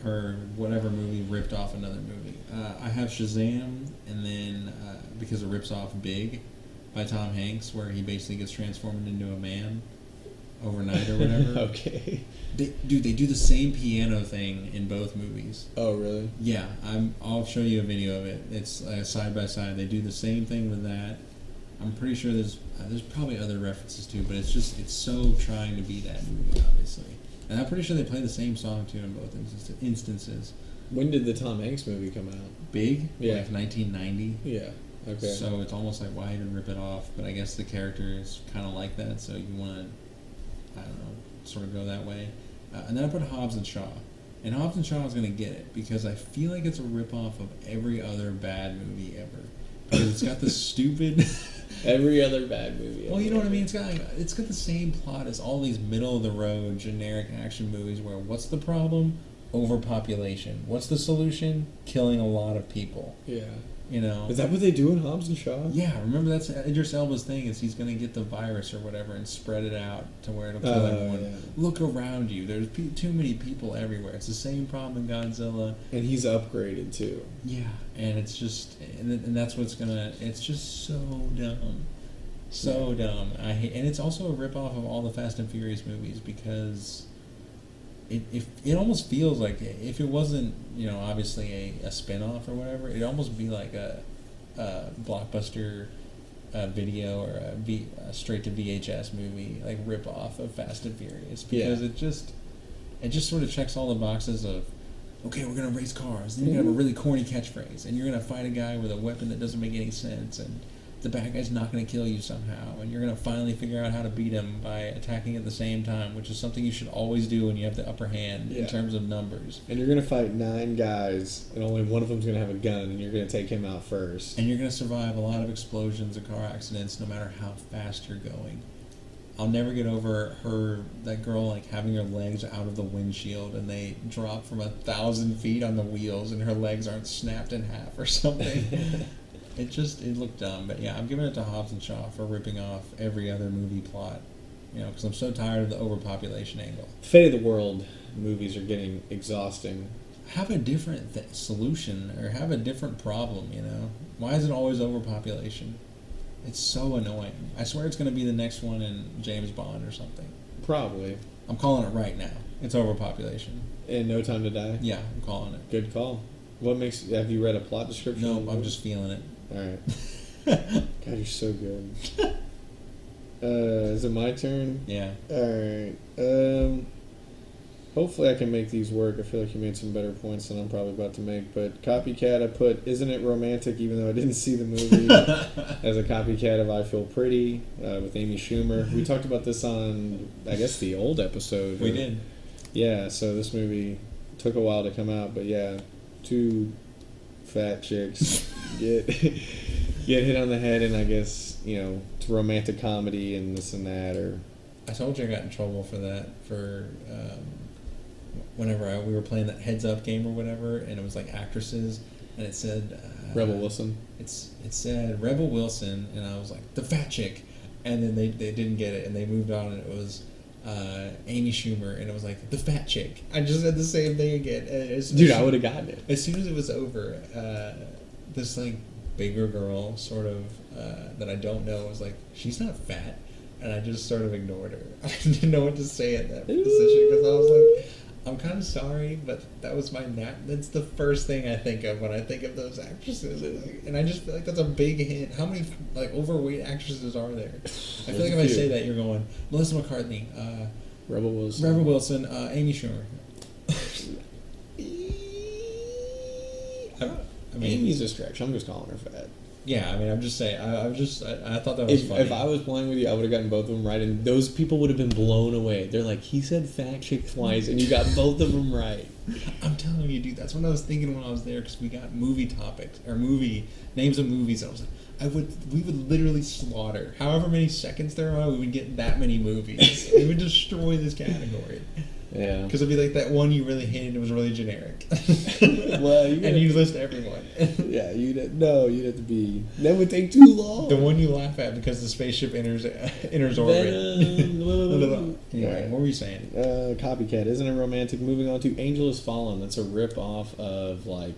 Or whatever movie ripped off another movie. I have Shazam, and then because it rips off Big by Tom Hanks, where he basically gets transformed into a man overnight or whatever. Okay. They do the same piano thing in both movies. Oh, really? Yeah, I'll show you a video of it. It's side by side. They do the same thing with that. I'm pretty sure there's probably other references too, but it's so trying to be that movie, obviously. And I'm pretty sure they play the same song too in both instances. When did the Tom Hanks movie come out? Big? Yeah. Like 1990. Yeah. Okay. So it's almost like, why even rip it off? But I guess the character is kind of like that, so you want to, I don't know, sort of go that way. And then I put Hobbs and Shaw. And Hobbs and Shaw is going to get it, because I feel like it's a ripoff of every other bad movie ever. Because it's got the stupid... Every other bad movie. Well, you know what I mean? It's got the same plot as all these middle-of-the-road generic action movies where what's the problem? Overpopulation. What's the solution? Killing a lot of people. Yeah. You know? Is that what they do in Hobbs and Shaw? Yeah, remember that's Idris Elba's thing is he's going to get the virus or whatever and spread it out to where it'll kill everyone. Yeah. Look around you. There's too many people everywhere. It's the same problem in Godzilla. And he's upgraded, too. Yeah, and it's just... And that's what's going to... It's just so dumb. So dumb. I hate... And it's also a ripoff of all the Fast and Furious movies because... It almost feels like if it wasn't, you know, obviously a spin-off or whatever, it'd almost be like a Blockbuster video or a straight to VHS movie, like rip-off of Fast and Furious, because it just sort of checks all the boxes of, okay, we're going to race cars, then you're going to have a really corny catchphrase, and you're going to fight a guy with a weapon that doesn't make any sense, and the bad guy's not going to kill you somehow, and you're going to finally figure out how to beat him by attacking at the same time, which is something you should always do when you have the upper hand in terms of numbers. And you're going to fight 9 guys, and only one of them's going to have a gun, and you're going to take him out first. And you're going to survive a lot of explosions and car accidents no matter how fast you're going. I'll never get over that girl, like, having her legs out of the windshield, and they drop from 1,000 feet on the wheels, and her legs aren't snapped in half or something. It looked dumb, but yeah, I'm giving it to Hobbs and Shaw for ripping off every other movie plot, because I'm so tired of the overpopulation angle. Fate of the World movies are getting exhausting. Have a different solution, or have a different problem, Why is it always overpopulation? It's so annoying. I swear it's going to be the next one in James Bond or something. Probably. I'm calling it right now. It's overpopulation. In No Time to Die? Yeah, I'm calling it. Good call. Have you read a plot description? No, I'm just feeling it. Alright. God, you're so good. Is it my turn? Yeah. Alright. Hopefully I can make these work. I feel like you made some better points than I'm probably about to make. But Copycat, I put Isn't It Romantic, even though I didn't see the movie, as a copycat of I Feel Pretty with Amy Schumer. We talked about this on, I guess, the old episode. We did. Yeah, so this movie took a while to come out. But yeah, 2 fat chicks get hit on the head, and I guess, it's romantic comedy and this and that. Or I told you I got in trouble for that, whenever we were playing that Heads Up game or whatever, and it was like actresses, and it said Rebel Wilson. It said Rebel Wilson, and I was like, the fat chick, and then they didn't get it, and they moved on, and it was Amy Schumer, and it was like, the fat chick. I just said the same thing again. Dude, I would have gotten it. As soon as it was over, this like bigger girl, sort of, that I don't know, was like, she's not fat, and I just sort of ignored her. I didn't know what to say in that position, because I was like, I'm kind of sorry, but that was that's the first thing I think of when I think of those actresses. And I just feel like that's a big hint. How many, overweight actresses are there? I feel like if I say that, you're going, Melissa McCarthy, Rebel Wilson, Amy Schumer. Amy's a stretch. I'm just calling her fat. Yeah, I'm just saying. I thought that was funny. If I was playing with you, I would have gotten both of them right, and those people would have been blown away. They're like, he said fat chick twice, and you got both of them right. I'm telling you, dude. That's what I was thinking when I was there, because we got movie topics or names of movies. And I was like, we would literally slaughter however many seconds there are. We would get that many movies. We would destroy this category. Yeah. Because it'd be like that one you really hated. It was really generic. Well, and you list everyone. Yeah, you'd have to be. That would take too long. The one you laugh at because the spaceship enters orbit. Anyway, what were you saying? Copycat, Isn't It Romantic? Moving on to Angel Has Fallen. That's a rip-off of, so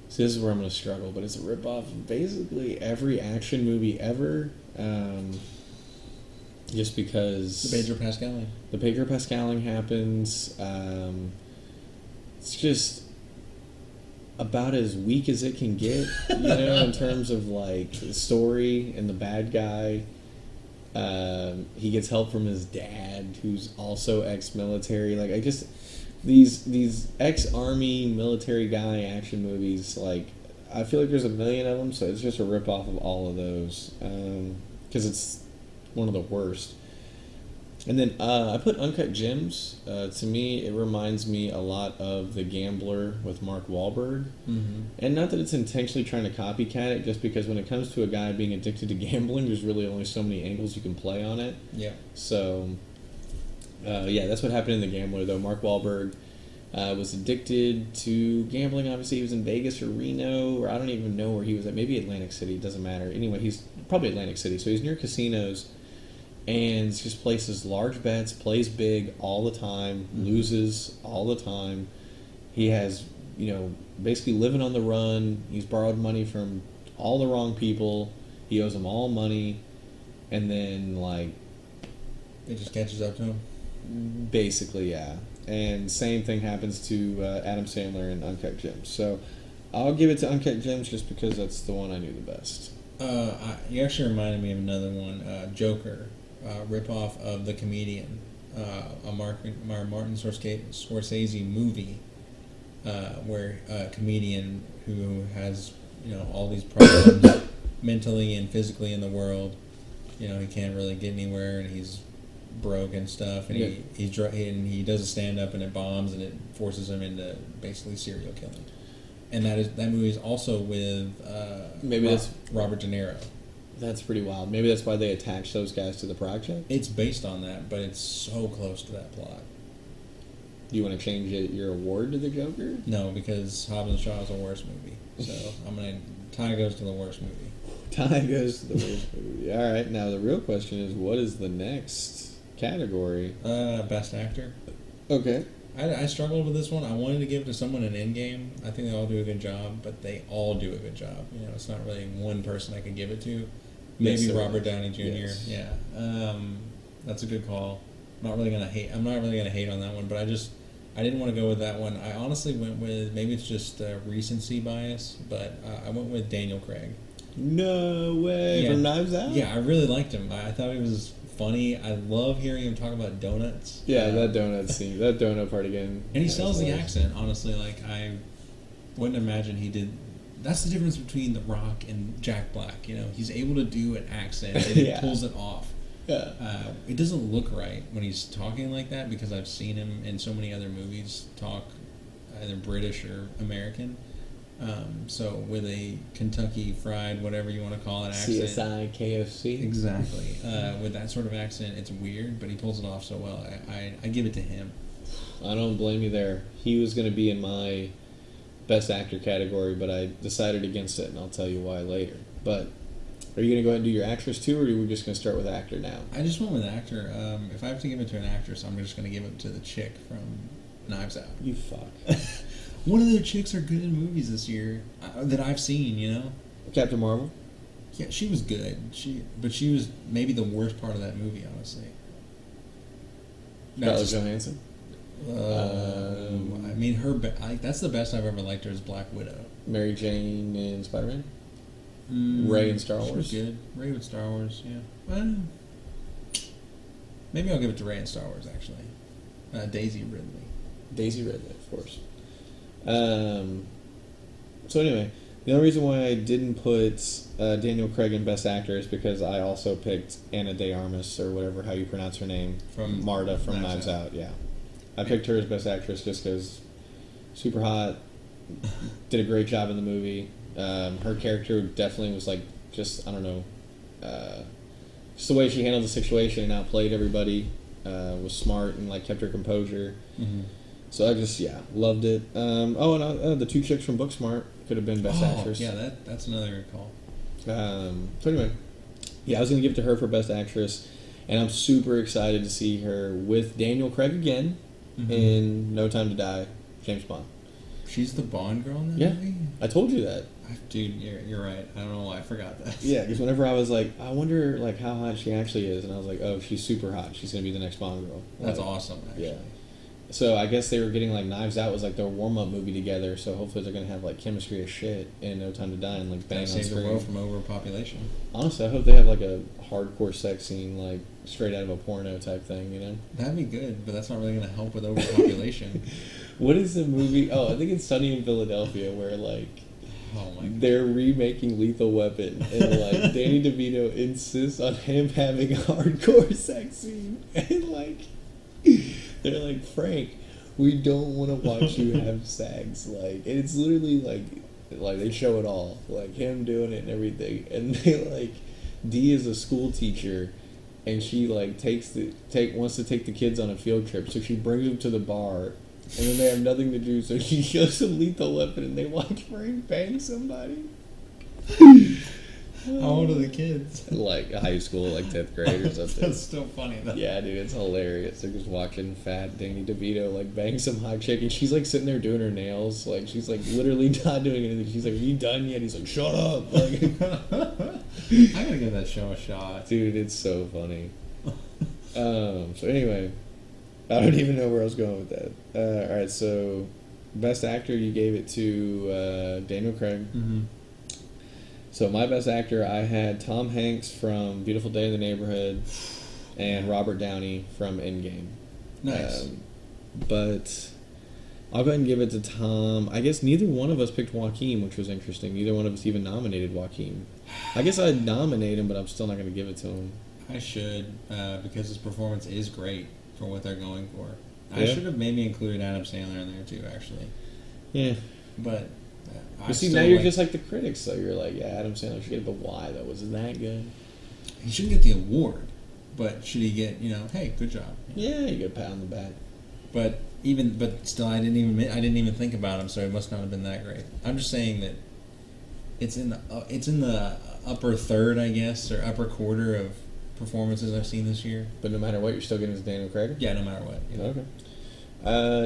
this is where I'm going to struggle, but it's a rip-off of basically every action movie ever. Just because... The Pedro Pascaling happens. It's just about as weak as it can get, in terms of, the story and the bad guy. He gets help from his dad, who's also ex-military. These ex-army military guy action movies, I feel like there's a million of them, so it's just a rip-off of all of those. Because it's one of the worst. And then I put Uncut Gems. To me, it reminds me a lot of The Gambler with Mark Wahlberg. Mm-hmm. And not that it's intentionally trying to copycat it, just because when it comes to a guy being addicted to gambling, there's really only so many angles you can play on it. Yeah. So, that's what happened in The Gambler, though. Mark Wahlberg was addicted to gambling. Obviously, he was in Vegas or Reno, or I don't even know where he was at. Maybe Atlantic City. It doesn't matter. Anyway, he's probably Atlantic City. So he's near casinos. And just places large bets, plays big all the time, loses all the time. He has, basically living on the run. He's borrowed money from all the wrong people. He owes them all money. And then, it just catches up to him? Basically, yeah. And same thing happens to Adam Sandler in Uncut Gems. So I'll give it to Uncut Gems just because that's the one I knew the best. You actually reminded me of another one, Joker. Ripoff of The Comedian, a Martin Scorsese movie, where a comedian who has all these problems mentally and physically in the world. You know, he can't really get anywhere, and he's broke and stuff, and he does a stand up, and it bombs, and it forces him into basically serial killing. And that movie is also with Robert De Niro. That's pretty wild. Maybe that's why they attached those guys to the project. It's based on that, but it's so close to that plot. Do you want to change your award to the Joker? No, because Hobbs and Shaw is a worse movie. So tie goes to the worst movie. Tie goes to the worst movie. All right. Now the real question is, what is the next category? Best actor. Okay. I struggled with this one. I wanted to give it to someone in Endgame. I think they all do a good job, but they all do a good job. You know, it's not really one person I could give it to. Maybe Yes, Robert Downey Jr. Yes. Yeah, that's a good call. I'm not really gonna hate on that one, but I didn't want to go with that one. I honestly went with, maybe it's just recency bias, but I went with Daniel Craig. No way. From Knives Out? Yeah, I really liked him. I thought he was funny. I love hearing him talk about donuts. Yeah, that donut scene, that donut part again. And he sells the accent, honestly. Like, I wouldn't imagine he did. That's the difference between The Rock and Jack Black. You know, he's able to do an accent and he pulls it off. Yeah. It doesn't look right when he's talking like that, because I've seen him in so many other movies talk either British or American. So with a Kentucky Fried, whatever you want to call it, accent. CSI, KFC. Exactly. With that sort of accent, it's weird, but he pulls it off so well. I give it to him. I don't blame you there. He was going to be in my best actor category, but I decided against it, and I'll tell you why later. But are you going to go ahead and do your actress too, or are we just going to start with actor now? I just went with actor. If I have to give it to an actress, I'm just going to give it to the chick from Knives Out. You fuck. One of the chicks are good in movies this year that I've seen, you know? Captain Marvel? Yeah, she was good. But she was maybe the worst part of that movie, honestly. Scarlett Johansson? I mean, that's the best I've ever liked her, is Black Widow. Mary Jane in Spider-Man? Rey in Star Wars? She was good. Rey with Star Wars, yeah. Well, maybe I'll give it to Rey in Star Wars, actually. Daisy Ridley. Daisy Ridley, of course. So anyway, the only reason why I didn't put Daniel Craig in Best Actor is because I also picked Ana de Armas, or whatever, how you pronounce her name. From Marta from Knives Out, yeah. I picked her as Best Actress just because super hot, did a great job in the movie. Her character definitely was like, just, I don't know, just the way she handled the situation and outplayed everybody, was smart and like kept her composure. Mm-hmm. So I just, loved it. And the two chicks from Booksmart could have been Best Actress. Yeah, that's another call. So anyway, I was going to give it to her for Best Actress, and I'm super excited to see her with Daniel Craig again in No Time to Die, James Bond. She's the Bond girl in that movie? I told you that. Dude, you're right. I don't know why I forgot that. Yeah, because whenever I was like, I wonder like how hot she actually is, and I was like, oh, she's super hot. She's going to be the next Bond girl. That's awesome, actually. Yeah. So I guess they were getting like Knives Out was like their warm-up movie together, so hopefully they're going to have like chemistry as shit in No Time to Die and like bang on Save screen. the world from overpopulation. Honestly, I hope they have like a hardcore sex scene, like straight out of a porno type thing, you know? That'd be good, but that's not really going to help with overpopulation. What is the movie? Oh, I think it's Sunny in Philadelphia, where like they're remaking Lethal Weapon, and like Danny DeVito insists on him having a hardcore sex scene, and like they're like, Frank, we don't want to watch you have sex, like, and it's literally like they show it all, like him doing it and everything, and they like Dee is a school teacher, and she like wants to take the kids on a field trip, so she brings them to the bar. And then they have nothing to do, so she shows them Lethal Weapon, and they watch Frank bang somebody. How old are the kids? Like high school, like 10th grade or something. That's still funny, though. Yeah, dude, it's hilarious. They're just watching fat Danny DeVito like bang some hot chick, and she's like sitting there doing her nails, like she's like literally not doing anything. She's like, "Are you done yet?" He's like, "Shut up!" Like, I gotta give that show a shot, dude. It's so funny. So anyway. I don't even know where I was going with that. All right, so Best Actor, you gave it to Daniel Craig. Mm-hmm. So my Best Actor, I had Tom Hanks from Beautiful Day in the Neighborhood and Robert Downey from Endgame. Nice. But I'll go ahead and give it to Tom. I guess neither one of us picked Joaquin, which was interesting. Neither one of us even nominated Joaquin. I guess I'd nominate him, but I'm still not going to give it to him. I should, because his performance is great for what they're going for. I Yeah. should have maybe included Adam Sandler in there too, actually. Yeah. But I But see, still now you're just like the critics, though. You're like, yeah, Adam Sandler should get it, but why, though? Was it that good? he shouldn't get the award, but should he get, hey, good job. Yeah, you get a pat on the back. But still, I didn't even think about him, so it must not have been that great. I'm just saying that it's in the upper third, I guess, or upper quarter of performances I've seen this year. But no matter what, you're still getting his Daniel Craig? Yeah, no matter what. Okay.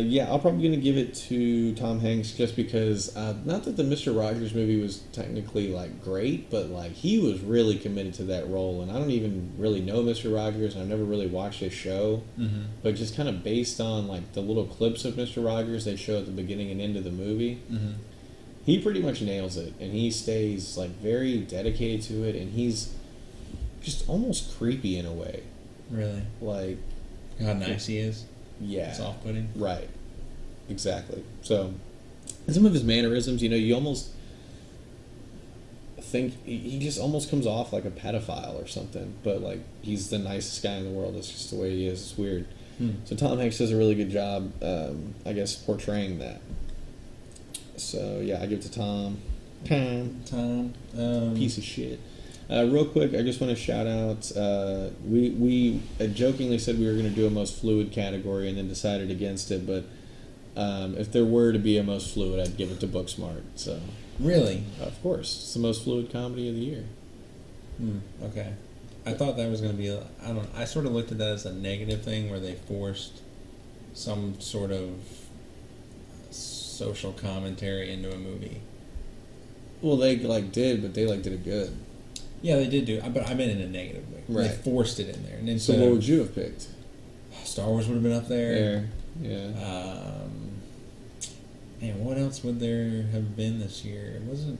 Yeah, I'm probably going to give it to Tom Hanks just because, not that the Mr. Rogers movie was technically, like, great, but, like, he was really committed to that role. And I don't even really know Mr. Rogers, and I've never really watched his show. Mm-hmm. But just kind of based on, like, the little clips of Mr. Rogers they show at the beginning and end of the movie, Mm-hmm. he pretty much nails it. And he stays, like, very dedicated to it, and he's just almost creepy in a way. Really? Like, How nice he is. yeah. It's off-putting. Right. Exactly. So, and some of his mannerisms, you almost think he just almost comes off like a pedophile or something, but like he's the nicest guy in the world. That's just the way he is. It's weird. So Tom Hanks does a really good job, I guess, portraying that. So yeah, I give it to Tom. Tom. Piece of shit. Real quick, I just want to shout out. We jokingly said we were going to do a most fluid category and then decided against it. But if there were to be a most fluid, I'd give it to Booksmart. So Really? of course, it's the most fluid comedy of the year. Okay. I thought that was going to be. I sort of looked at that as a negative thing where they forced some sort of social commentary into a movie. Well, they did, but they did it good. Yeah, they did do it, but I meant in a negative way. Right. They forced it in there. And So instead what of- would you have picked? Star Wars would have been up there. Yeah. Man, what else would there have been this year? It wasn't.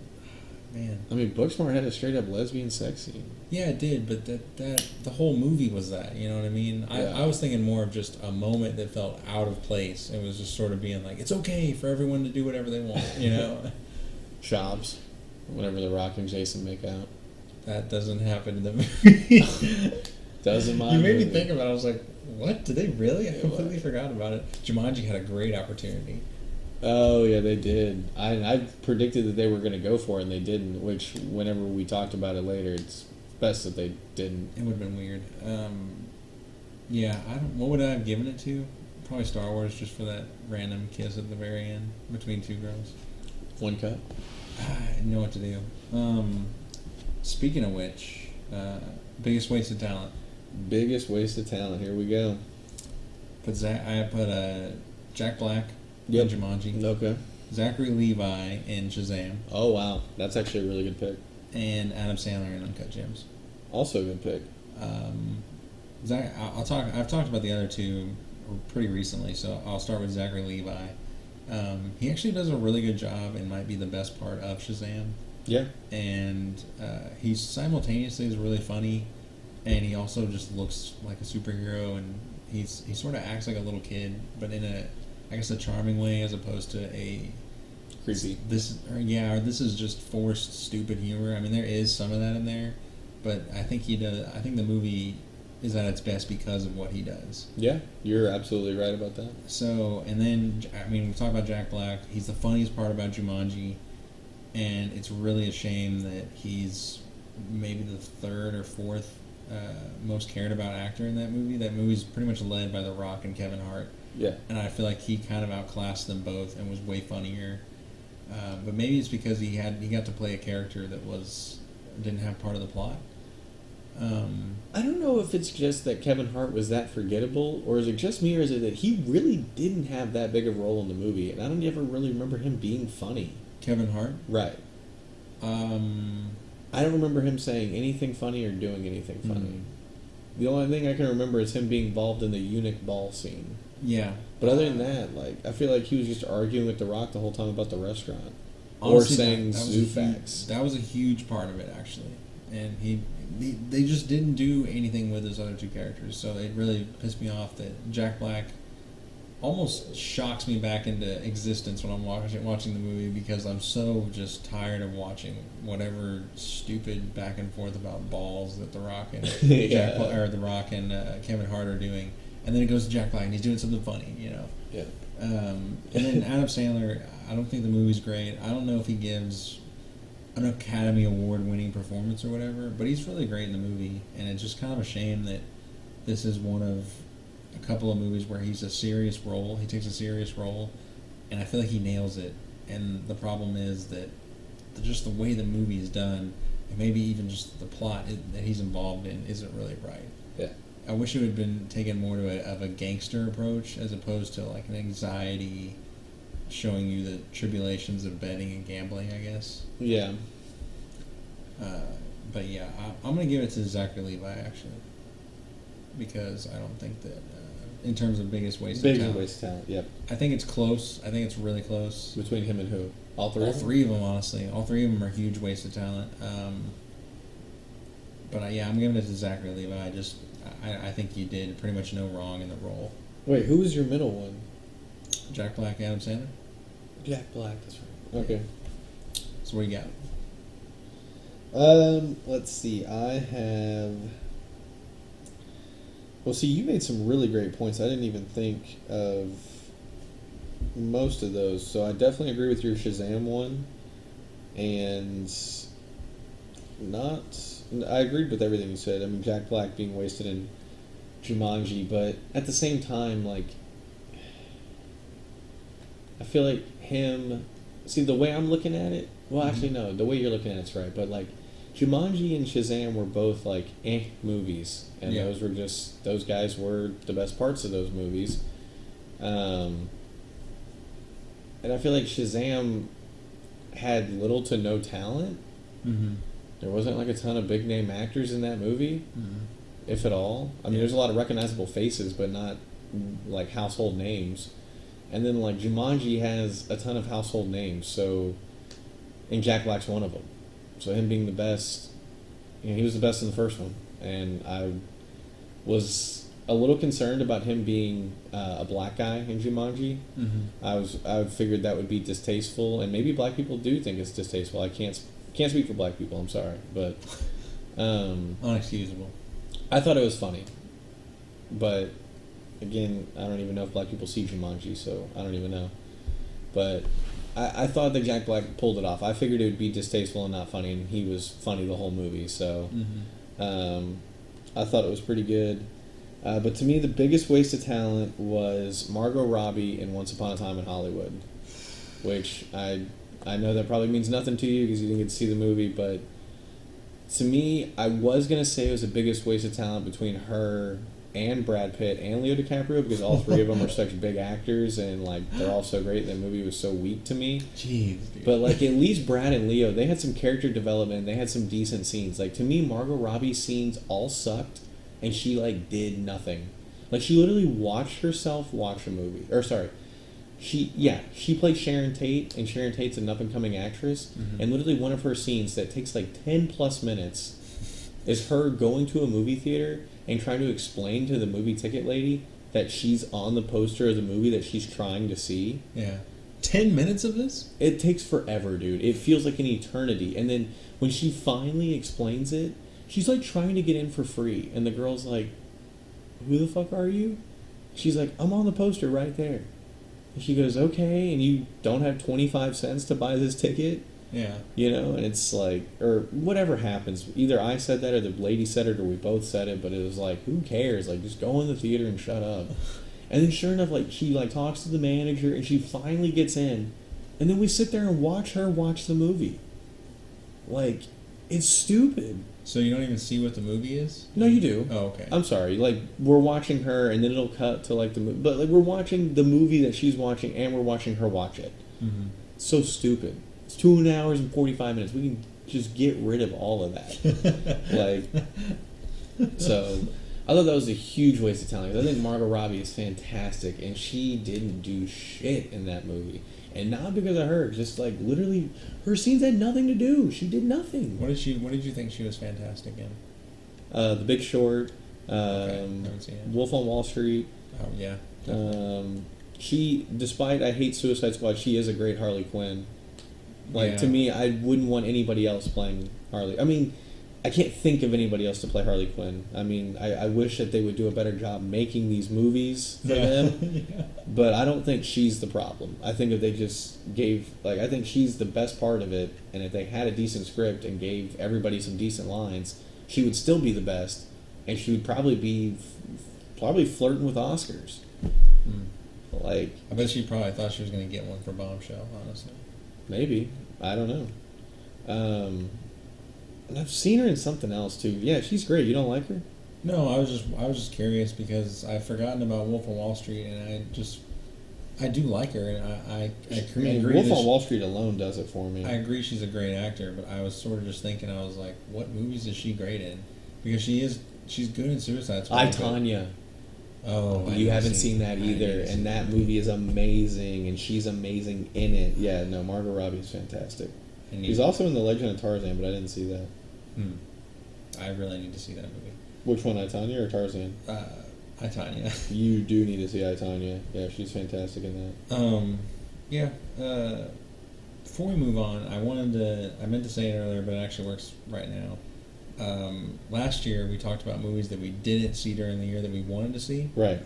Man. I mean, Booksmart had a straight up lesbian sex scene. Yeah, it did, but that the whole movie was that. You know what I mean? Yeah. I was thinking more of just a moment that felt out of place. It was just sort of being like, it's okay for everyone to do whatever they want. You know. Shops. Whenever The Rock and Jason make out. That doesn't happen in the movie. Doesn't mind. You made me think about it. I was like, what? Did they really? I completely forgot about it. Jumanji had a great opportunity. Oh, yeah, they did. I predicted that they were going to go for it, and they didn't, which, whenever we talked about it later, it's best that they didn't. It would have been weird. Yeah, what would I have given it to? Probably Star Wars, just for that random kiss at the very end between two girls. One cut. I didn't know what to do. Speaking of which, biggest waste of talent. Biggest waste of talent. Here we go. I put Jack Black Yep. in Jumanji, Okay. Zachary Levi in Shazam, Oh, wow. That's actually a really good pick. and Adam Sandler in Uncut Gems. Also a good pick. I've talked about the other two pretty recently, so I'll start with Zachary Levi. He actually does a really good job and might be the best part of Shazam. Yeah. And he simultaneously is really funny, and he also just looks like a superhero, and he sort of acts like a little kid, but in a charming way, as opposed to a Creepy. this is just forced stupid humor. I mean, there is some of that in there, but I think he does. I think the movie is at its best because of what he does. Yeah, you're absolutely right about that. So, and then, I mean, we talk about Jack Black. He's the funniest part about Jumanji, and it's really a shame that he's maybe the third or fourth most cared about actor in that movie. That movie's pretty much led by The Rock and Kevin Hart, Yeah. and I feel like he kind of outclassed them both and was way funnier. But maybe it's because he got to play a character that didn't have part of the plot. I don't know if it's just that Kevin Hart was that forgettable, or is it just me, or is it that he really didn't have that big of a role in the movie, and I don't ever really remember him being funny. Kevin Hart? Right. I don't remember him saying anything funny or doing anything funny. The only thing I can remember is him being involved in the eunuch ball scene. Yeah. But other than that, I feel like he was just arguing with The Rock the whole time about the restaurant. Honestly, or saying that was zoo a huge- facts. That was a huge part of it, actually. And they just didn't do anything with his other two characters, so it really pissed me off that Jack Black almost shocks me back into existence when I'm watching the movie, because I'm so just tired of watching whatever stupid back and forth about balls that The Rock and The Rock and Kevin Hart are doing, and then it goes to Jack Black and he's doing something funny, you know. Yeah. And then Adam Sandler, I don't think the movie's great. I don't know if he gives an Academy Award winning performance or whatever, but he's really great in the movie, and it's just kind of a shame that this is one of a couple of movies where he's a serious role. He takes a serious role, and I feel like he nails it. And the problem is that just the way the movie is done, and maybe even just the plot that he's involved in, isn't really right. Yeah. I wish it would have been taken more of a gangster approach as opposed to like an anxiety, showing you the tribulations of betting and gambling, I guess. Yeah. But yeah, I'm going to give it to Zachary Levi, actually. Because I don't think that, in terms of biggest waste of talent. Biggest waste of talent, yep. I think it's close. I think it's really close. Between him and who? All three? All three of them, honestly. All three of them are huge waste of talent. But yeah, I'm giving it to Zachary Levi. I think he did pretty much no wrong in the role. Wait, who was your middle one? Jack Black, Adam Sandler. Jack Black, that's right. Okay. So what do you got? Let's see. I have... Well, see, you made some really great points. I didn't even think of most of those. So I definitely agree with your Shazam one. And I agreed with everything you said. I mean, Jack Black being wasted in Jumanji. But at the same time, like, I feel like him... See, the way I'm looking at it... Well, actually, no. The way you're looking at it's right. But, like, Jumanji and Shazam were both, like, movies. And Yeah. those guys were the best parts of those movies. And I feel like Shazam had little to no talent. Mm-hmm. There wasn't, like, a ton of big-name actors in that movie, if at all. I mean, there's a lot of recognizable faces, but not, like, household names. And then, like, Jumanji has a ton of household names, so... And Jack Black's one of them. So him being the best... he was the best in the first one. And I was a little concerned about him being a black guy in Jumanji. Mm-hmm. I figured that would be distasteful, and maybe black people do think it's distasteful. I can't speak for black people, I'm sorry. But... unexcusable. I thought it was funny. But... Again, I don't even know if black people see Jumanji, so I don't even know. But I thought that Jack Black pulled it off. I figured it would be distasteful and not funny, and he was funny the whole movie. So I thought it was pretty good. But to me, the biggest waste of talent was Margot Robbie in Once Upon a Time in Hollywood, which I know that probably means nothing to you because you didn't get to see the movie, but to me, I was going to say it was the biggest waste of talent between her and Brad Pitt and Leo DiCaprio, because all three of them are such big actors, and like they're all so great. That movie was so weak to me. Jeez, dude. But like at least Brad and Leo, they had some character development. They had some decent scenes. Like to me, Margot Robbie's scenes all sucked, and she like did nothing. Like she literally watched herself watch a movie. Or sorry, she played Sharon Tate, and Sharon Tate's an up and coming actress, and literally one of her scenes that takes like 10+ minutes is her going to a movie theater and trying to explain to the movie ticket lady that she's on the poster of the movie that she's trying to see. Yeah. 10 minutes of this? It takes forever, dude. It feels like an eternity. And then when she finally explains it, she's like trying to get in for free. And the girl's like, who the fuck are you? She's like, I'm on the poster right there. And she goes, okay, and you don't have 25 cents to buy this ticket? Yeah. You know, and it's like, or whatever happens. Either I said that or the lady said it or we both said it, but it was like, who cares? Like, just go in the theater and shut up. And then sure enough, like, she, like, talks to the manager and she finally gets in. And then we sit there and watch her watch the movie. Like, it's stupid. So you don't even see what the movie is? No, you do. Oh, okay. I'm sorry. Like, we're watching her and then it'll cut to, like, the movie. But, like, we're watching the movie that she's watching and we're watching her watch it. Mm-hmm. So stupid. It's 2 hours and 45 minutes. We can just get rid of all of that. So I thought that was a huge waste of talent. I think Margot Robbie is fantastic, and she didn't do shit in that movie. And not because of her, just like literally, her scenes had nothing to do. She did nothing. What did you think she was fantastic in? The Big Short, Haven't seen it. Wolf on Wall Street. Oh yeah. despite I hate Suicide Squad, she is a great Harley Quinn. Like, Yeah. to me, I wouldn't want anybody else playing Harley. I mean, I can't think of anybody else to play Harley Quinn. I mean, I wish that they would do a better job making these movies for them. Yeah. But I don't think she's the problem. I think if they just I think she's the best part of it, and if they had a decent script and gave everybody some decent lines, she would still be the best, and she would probably be flirting with Oscars. Like, I bet she probably thought she was going to get one for Bombshell, honestly. maybe. I don't know. And I've seen her in something else too. Yeah, she's great. You don't like her? No, I was just curious because I've forgotten about Wolf of Wall Street, and I do like her, and I agree. Wolf that on Wall Street alone does it for me. I agree she's a great actor, but I was sort of just thinking, I was like, what movies is she great in? Because she's good in Suicide Squad. Tanya. Oh, You haven't seen that either, and that movie is amazing, and she's amazing in it. Yeah, no, Margot Robbie's fantastic. She's also in The Legend of Tarzan, but I didn't see that. I really need to see that movie. Which one, I, Tanya or Tarzan? I Tanya. You do need to see I, Tanya. Yeah, she's fantastic in that. Yeah. Before we move on, I meant to say it earlier, but it actually works right now. Last year we talked about movies that we didn't see during the year that we wanted to see. Right.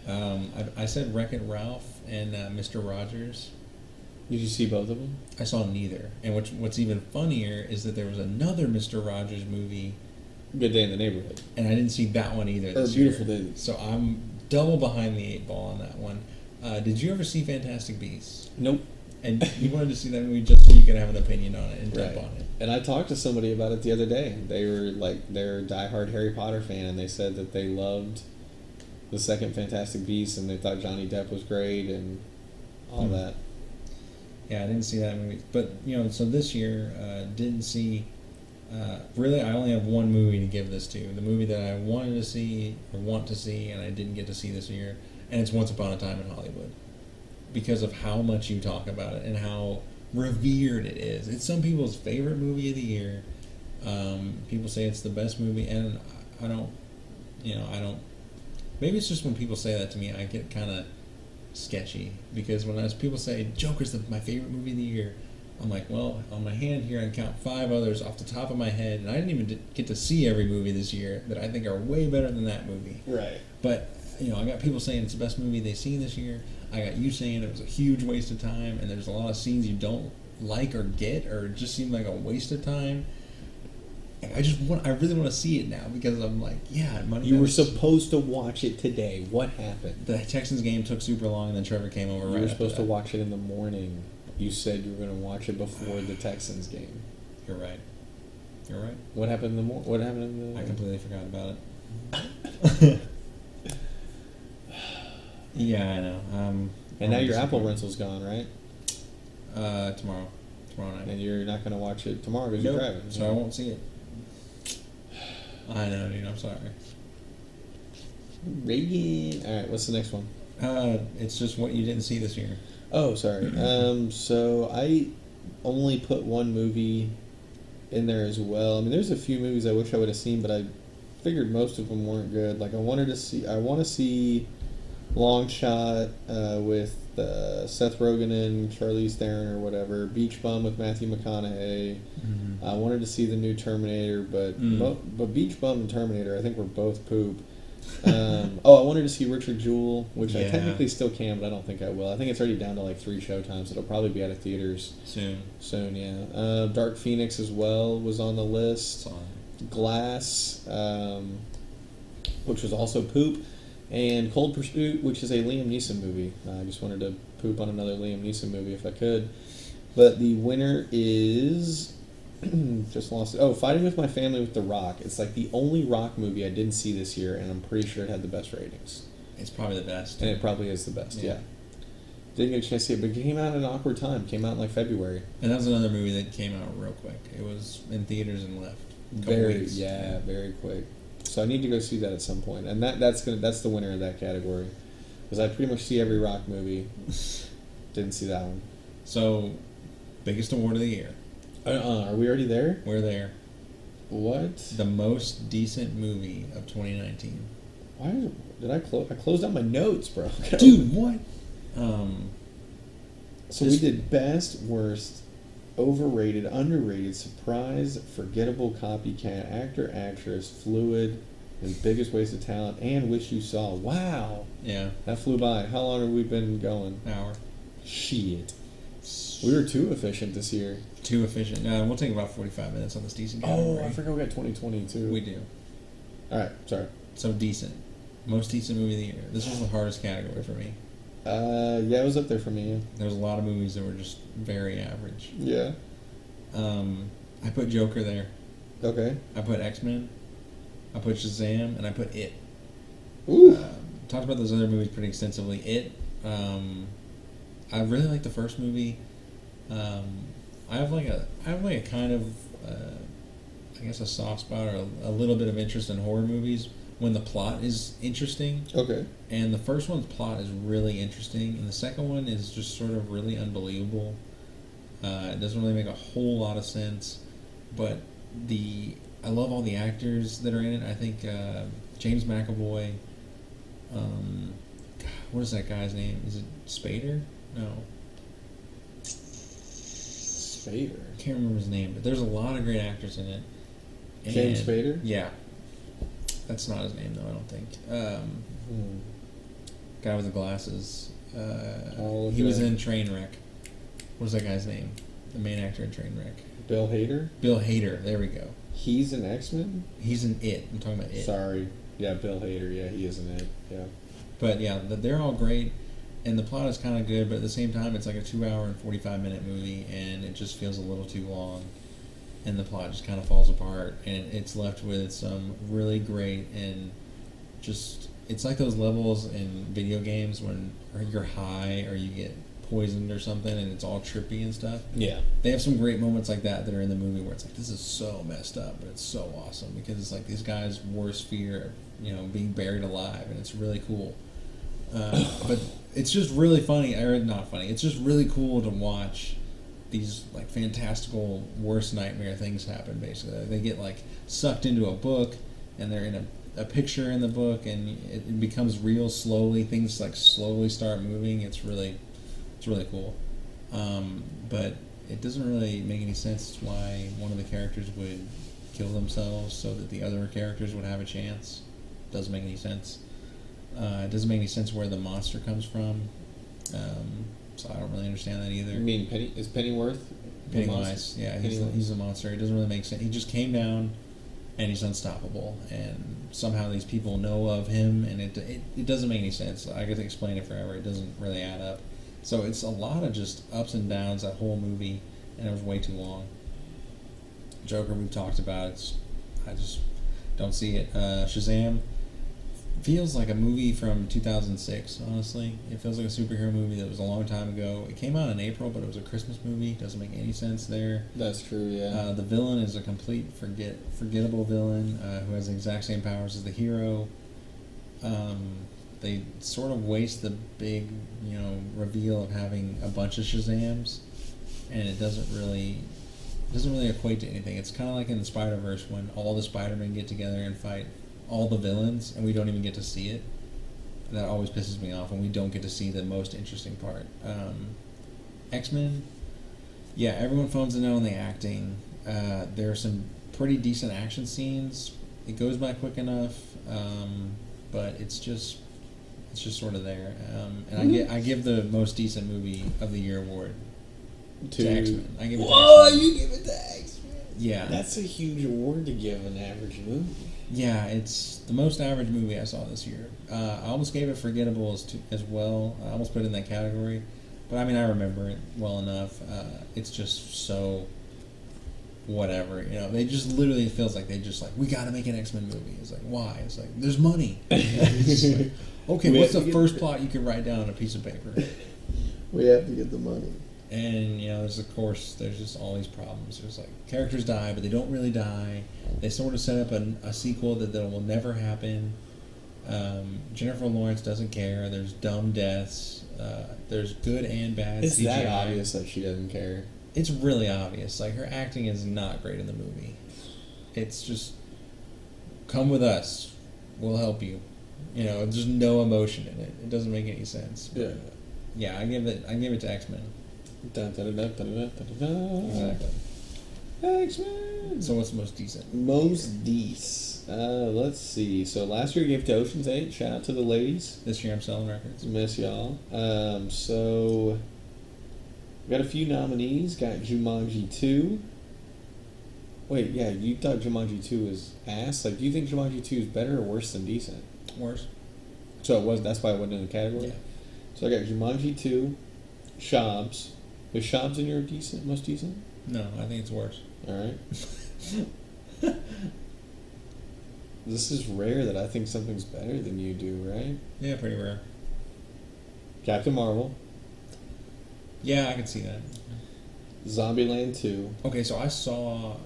I said Wreck-It Ralph and Mr. Rogers. Did you see both of them? I saw neither. And what's even funnier is that there was another Mr. Rogers movie, Good Day in the Neighborhood. and I didn't see that one either. Or This Beautiful year. Day. So I'm double behind the 8 ball on that one. Did you ever see Fantastic Beasts? Nope. And you wanted to see that movie just so you could have an opinion on it and dump Right. on it. And I talked to somebody about it the other day. They were they're a diehard Harry Potter fan, and they said that they loved the second Fantastic Beasts, and they thought Johnny Depp was great and all that. Yeah, I didn't see that movie. But, so this year, didn't see... really, I only have one movie to give this to. The movie that I wanted to see, or want to see, and I didn't get to see this year, and it's Once Upon a Time in Hollywood. Because of how much you talk about it and how revered it is. It's some people's favorite movie of the year. People say it's the best movie, and I don't... Maybe it's just when people say that to me, I get kind of sketchy, because when people say Joker's my favorite movie of the year, I'm like, well, on my hand here I can count 5 others off the top of my head, and I didn't even get to see every movie this year that I think are way better than that movie. Right. But I got people saying it's the best movie they've seen this year. I got you saying it was a huge waste of time, and there's a lot of scenes you don't like or get, or it just seemed like a waste of time. I really want to see it now, because I'm like, yeah, You were supposed to watch it today. What happened? The Texans game took super long, and then Trevor came over. You were supposed to watch it in the morning. You said you were going to watch it before the Texans game. You're right. You're right. What happened in the morning? What happened in the? I completely forgot about it. Yeah, I know. And now your Apple rental's gone, right? Tomorrow night. And you're not going to watch it tomorrow because you're driving. So I won't see it. I know, dude. I'm sorry. Reagan. All right, what's the next one? It's just what you didn't see this year. Oh, sorry. So I only put one movie in there as well. I mean, there's a few movies I wish I would have seen, but I figured most of them weren't good. Like I want to see Long Shot with Seth Rogen and Charlize Theron or whatever. Beach Bum with Matthew McConaughey. Mm-hmm. I wanted to see the new Terminator, but Beach Bum and Terminator I think were both poop. I wanted to see Richard Jewell, which I technically still can, but I don't think I will. I think it's already down to like 3 showtimes. It'll probably be out of theaters soon. Yeah. Dark Phoenix as well was on the list. Glass, which was also poop, and Cold Pursuit, which is a Liam Neeson movie. I just wanted to poop on another Liam Neeson movie if I could. But the winner is... just lost it. Oh, Fighting With My Family with The Rock. It's like the only Rock movie I didn't see this year, and I'm pretty sure it had the best ratings. It's probably the best. And it probably is the best, yeah. Didn't get a chance to see it, but it came out at an awkward time. Came out in like February. And that was another movie that came out real quick. It was in theaters and left. Very quick. So I need to go see that at some point, and that's the winner of that category, because I pretty much see every Rock movie. Didn't see that one. So, biggest award of the year. Are we already there? We're there. What? The most decent movie of 2019. Why did I close? I closed out my notes, bro. Dude, what? So we did best, worst, overrated, underrated, surprise, forgettable, copycat, actor, actress, fluid, and biggest waste of talent, and wish you saw. Wow. Yeah. That flew by. How long have we been going? Hour. Shit. We were too efficient this year. Too efficient. No, we'll take about 45 minutes on this decent category. Oh, I forgot we got 2020 too. We do. Alright, sorry. So decent. Most decent movie of the year. This was the hardest category for me. Yeah, it was up there for me. There was a lot of movies that were just very average. Yeah. I put Joker there. Okay. I put X-Men. I put Shazam, and I put It. Ooh. Talked about those other movies pretty extensively. It. I really like the first movie. I have like a kind of I guess a soft spot or a little bit of interest in horror movies when the plot is interesting. Okay. And the first one's plot is really interesting, and the second one is just sort of really unbelievable. It doesn't really make a whole lot of sense, but I love all the actors that are in it. I think James McAvoy. What is that guy's name? Is it Spader? No. Spader. I can't remember his name, but there's a lot of great actors in it. James Spader? Yeah. That's not his name, though, I don't think. Guy with the glasses. He was in Trainwreck. What was that guy's name? The main actor in Trainwreck. Bill Hader? Bill Hader. There we go. He's an X-Men? He's in It. I'm talking about It. Sorry. Yeah, Bill Hader. Yeah, he is in It. Yeah. But, yeah, they're all great. And the plot is kind of good, but at the same time, it's like a 2-hour and 45-minute movie, and it just feels a little too long. And the plot just kind of falls apart, and it's left with some really great and just... It's like those levels in video games when you're high or you get poisoned or something, and it's all trippy and stuff. Yeah. They have some great moments like that are in the movie where it's like, this is so messed up, but it's so awesome, because it's like these guys' worst fear, being buried alive, and it's really cool. But it's just really funny, or not funny, it's just really cool to watch these like fantastical worst nightmare things happen. Basically, they get like sucked into a book, and they're in a picture in the book, and it becomes real slowly. Things like slowly start moving. It's really cool. But it doesn't really make any sense why one of the characters would kill themselves so that the other characters would have a chance. Doesn't make any sense. It doesn't make any sense where the monster comes from. So I don't really understand that either. You mean Pennyworth? Pennywise, yeah, he's a monster. It doesn't really make sense. He just came down, and he's unstoppable. And somehow these people know of him, and it doesn't make any sense. I could explain it forever. It doesn't really add up. So it's a lot of just ups and downs, that whole movie, and it was way too long. Joker, we've talked about. I just don't see it. Shazam feels like a movie from 2006, honestly. It feels like a superhero movie that was a long time ago. It came out in April, but it was a Christmas movie. Doesn't make any sense there. That's true, yeah. The villain is a complete forgettable villain who has the exact same powers as the hero. They sort of waste the big, reveal of having a bunch of Shazams, and it doesn't really equate to anything. It's kind of like in the Spider-Verse when all the Spider-Men get together and fight all the villains, and we don't even get to see it. That always pisses me off when we don't get to see the most interesting part. X-Men, yeah, everyone phones it in on the acting. There are some pretty decent action scenes. It goes by quick enough, but it's just sort of there. And I give the most decent movie of the year award to X-Men. I give it to X-Men. You give it to X-Men? Yeah. That's a huge award to give an average movie. Yeah, it's the most average movie I saw this year. I almost gave it Forgettable as well. I almost put it in that category. But, I mean, I remember it well enough. It's just so whatever. They just literally, it feels like they just like, we got to make an X-Men movie. It's like, why? It's like, there's money. It's like, okay, what's the first plot you could write down on a piece of paper? We have to get the money. And, there's just all these problems. There's like, characters die, but they don't really die. They sort of set up a sequel that will never happen. Jennifer Lawrence doesn't care. There's dumb deaths. There's good and bad CGI. It's that obvious that she doesn't care. It's really obvious. Like, her acting is not great in the movie. It's just, come with us. We'll help you. There's no emotion in it. It doesn't make any sense. Yeah. Yeah, I give it to X-Men. Exactly. X-Men. So what's the most decent? Most decent. Let's see. So last year I gave it to Ocean's 8. Shout out to the ladies. This year I'm selling records. Miss y'all. So got a few nominees. Got Jumanji 2. Wait, yeah, you thought Jumanji 2 was ass? Like, do you think Jumanji 2 is better or worse than decent? Worse. So it was. That's why it wasn't in the category? Yeah. So I got Jumanji 2, Shabs. Is Shabs in your decent, most decent? No, I think it's worse. Alright. This is rare that I think something's better than you do, right? Yeah, pretty rare. Captain Marvel, Yeah, I can see that. Zombieland 2. Okay, so I saw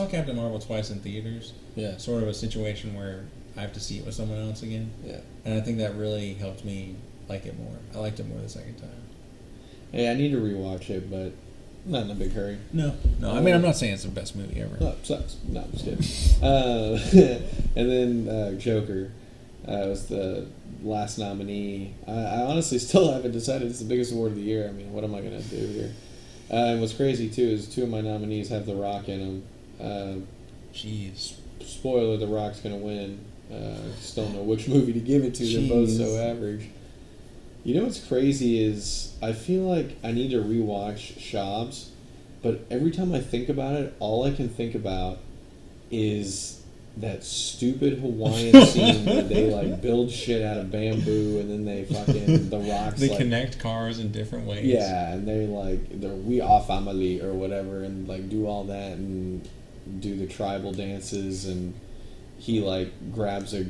Captain Marvel twice in theaters. Yeah. Sort of a situation where I have to see it with someone else again. Yeah. And I think that really helped me like it more. I liked it more the second time. Hey, I need to rewatch it, but not in a big hurry. No. I mean, I'm not saying it's the best movie ever. No, it sucks. No, I'm just kidding. And then Joker was the last nominee. I honestly still haven't decided. It's the biggest award of the year. I mean, what am I going to do here? And what's crazy, too, is two of my nominees have The Rock in them. Jeez. Spoiler, The Rock's going to win. Just don't know which movie to give it to. They're both so average. You know what's crazy is I feel like I need to rewatch Shabs, but every time I think about it, all I can think about is that stupid Hawaiian scene where they like build shit out of bamboo and then they fucking the rocks. They like, connect cars in different ways. yeah, and they're we are family or whatever, and like do all that and do the tribal dances, and he like grabs a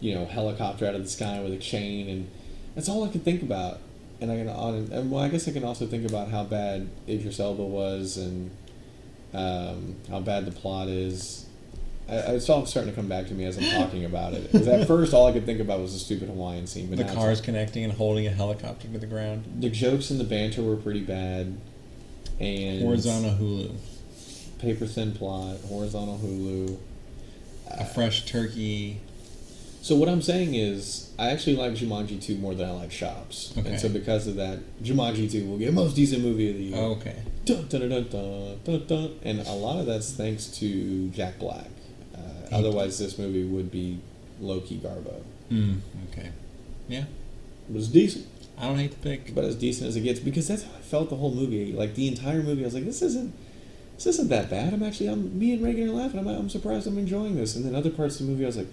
helicopter out of the sky with a chain, and that's all I can think about. And I guess I can also think about how bad Idris Elba was and how bad the plot is. It's all starting to come back to me as I'm talking about it. Because at first, all I could think about was the stupid Hawaiian scene. But The now cars connecting and holding a helicopter to the ground. the jokes and the banter were pretty bad. And Horizontal Hulu. paper thin plot, horizontal Hulu. A fresh turkey. So what I'm saying is, I actually like Jumanji 2 more than I like Shops. Okay. And so because of that, Jumanji 2 will get most decent movie of the year. Okay. Dun, dun, dun, dun, dun, dun. And a lot of that's thanks to Jack Black. Otherwise, this movie would be low-key garbo. Okay. Yeah. But it's decent. I don't hate the pick. But as decent as it gets, because that's how I felt the whole movie. Like, the entire movie, I was like, this isn't that bad. Me and Reagan are laughing. I'm surprised I'm enjoying this. And then other parts of the movie, I was like,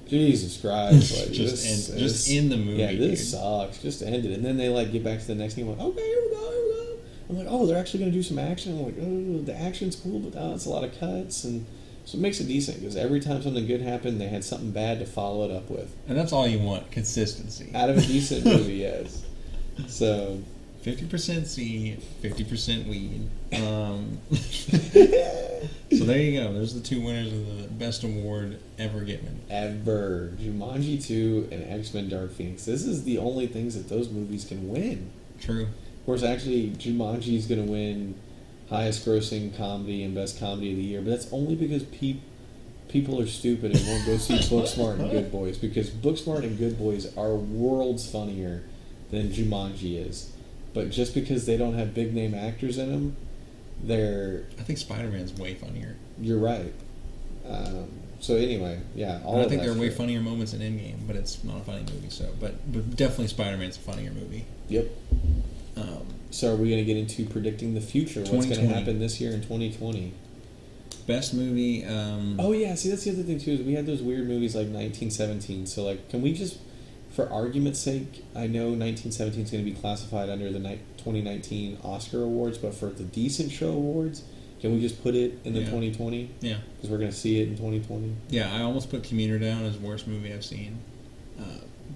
Jesus Christ. Like, just end the movie. Yeah, this sucks. Just end it. And then they, like, get back to the next thing. I'm like, okay, here we go. I'm like, oh, they're actually going to do some action. I'm like, oh, the action's cool, but it's a lot of cuts. And so it makes it decent, because every time something good happened, they had something bad to follow it up with. And that's all you want, consistency. Out of a decent movie, yes. So 50% seed, 50% weed. So there you go. There's the two winners of the best award ever given. Ever. Jumanji 2 and X-Men Dark Phoenix. This is the only things that those movies can win. True. Of course, actually, Jumanji is going to win highest grossing comedy and best comedy of the year, but that's only because people are stupid and won't go see Booksmart and Good Boys, because Booksmart and Good Boys are worlds funnier than Jumanji is. But just because they don't have big name actors in them, I think Spider-Man's way funnier. You're right. So anyway, yeah. I think there are way funnier moments in Endgame, but it's not a funny movie. So, but definitely Spider-Man's a funnier movie. Yep. So are we going to get into predicting the future? What's going to happen this year in 2020? Best movie. Oh yeah, see that's the other thing too, is we had those weird movies like 1917. So like, can we just, for argument's sake, I know 1917 is going to be classified under the 2019 Oscar Awards, but for the Decent Show Awards, can we just put it in the 2020? Yeah. Because we're going to see it in 2020. Yeah, I almost put Commuter down as worst movie I've seen.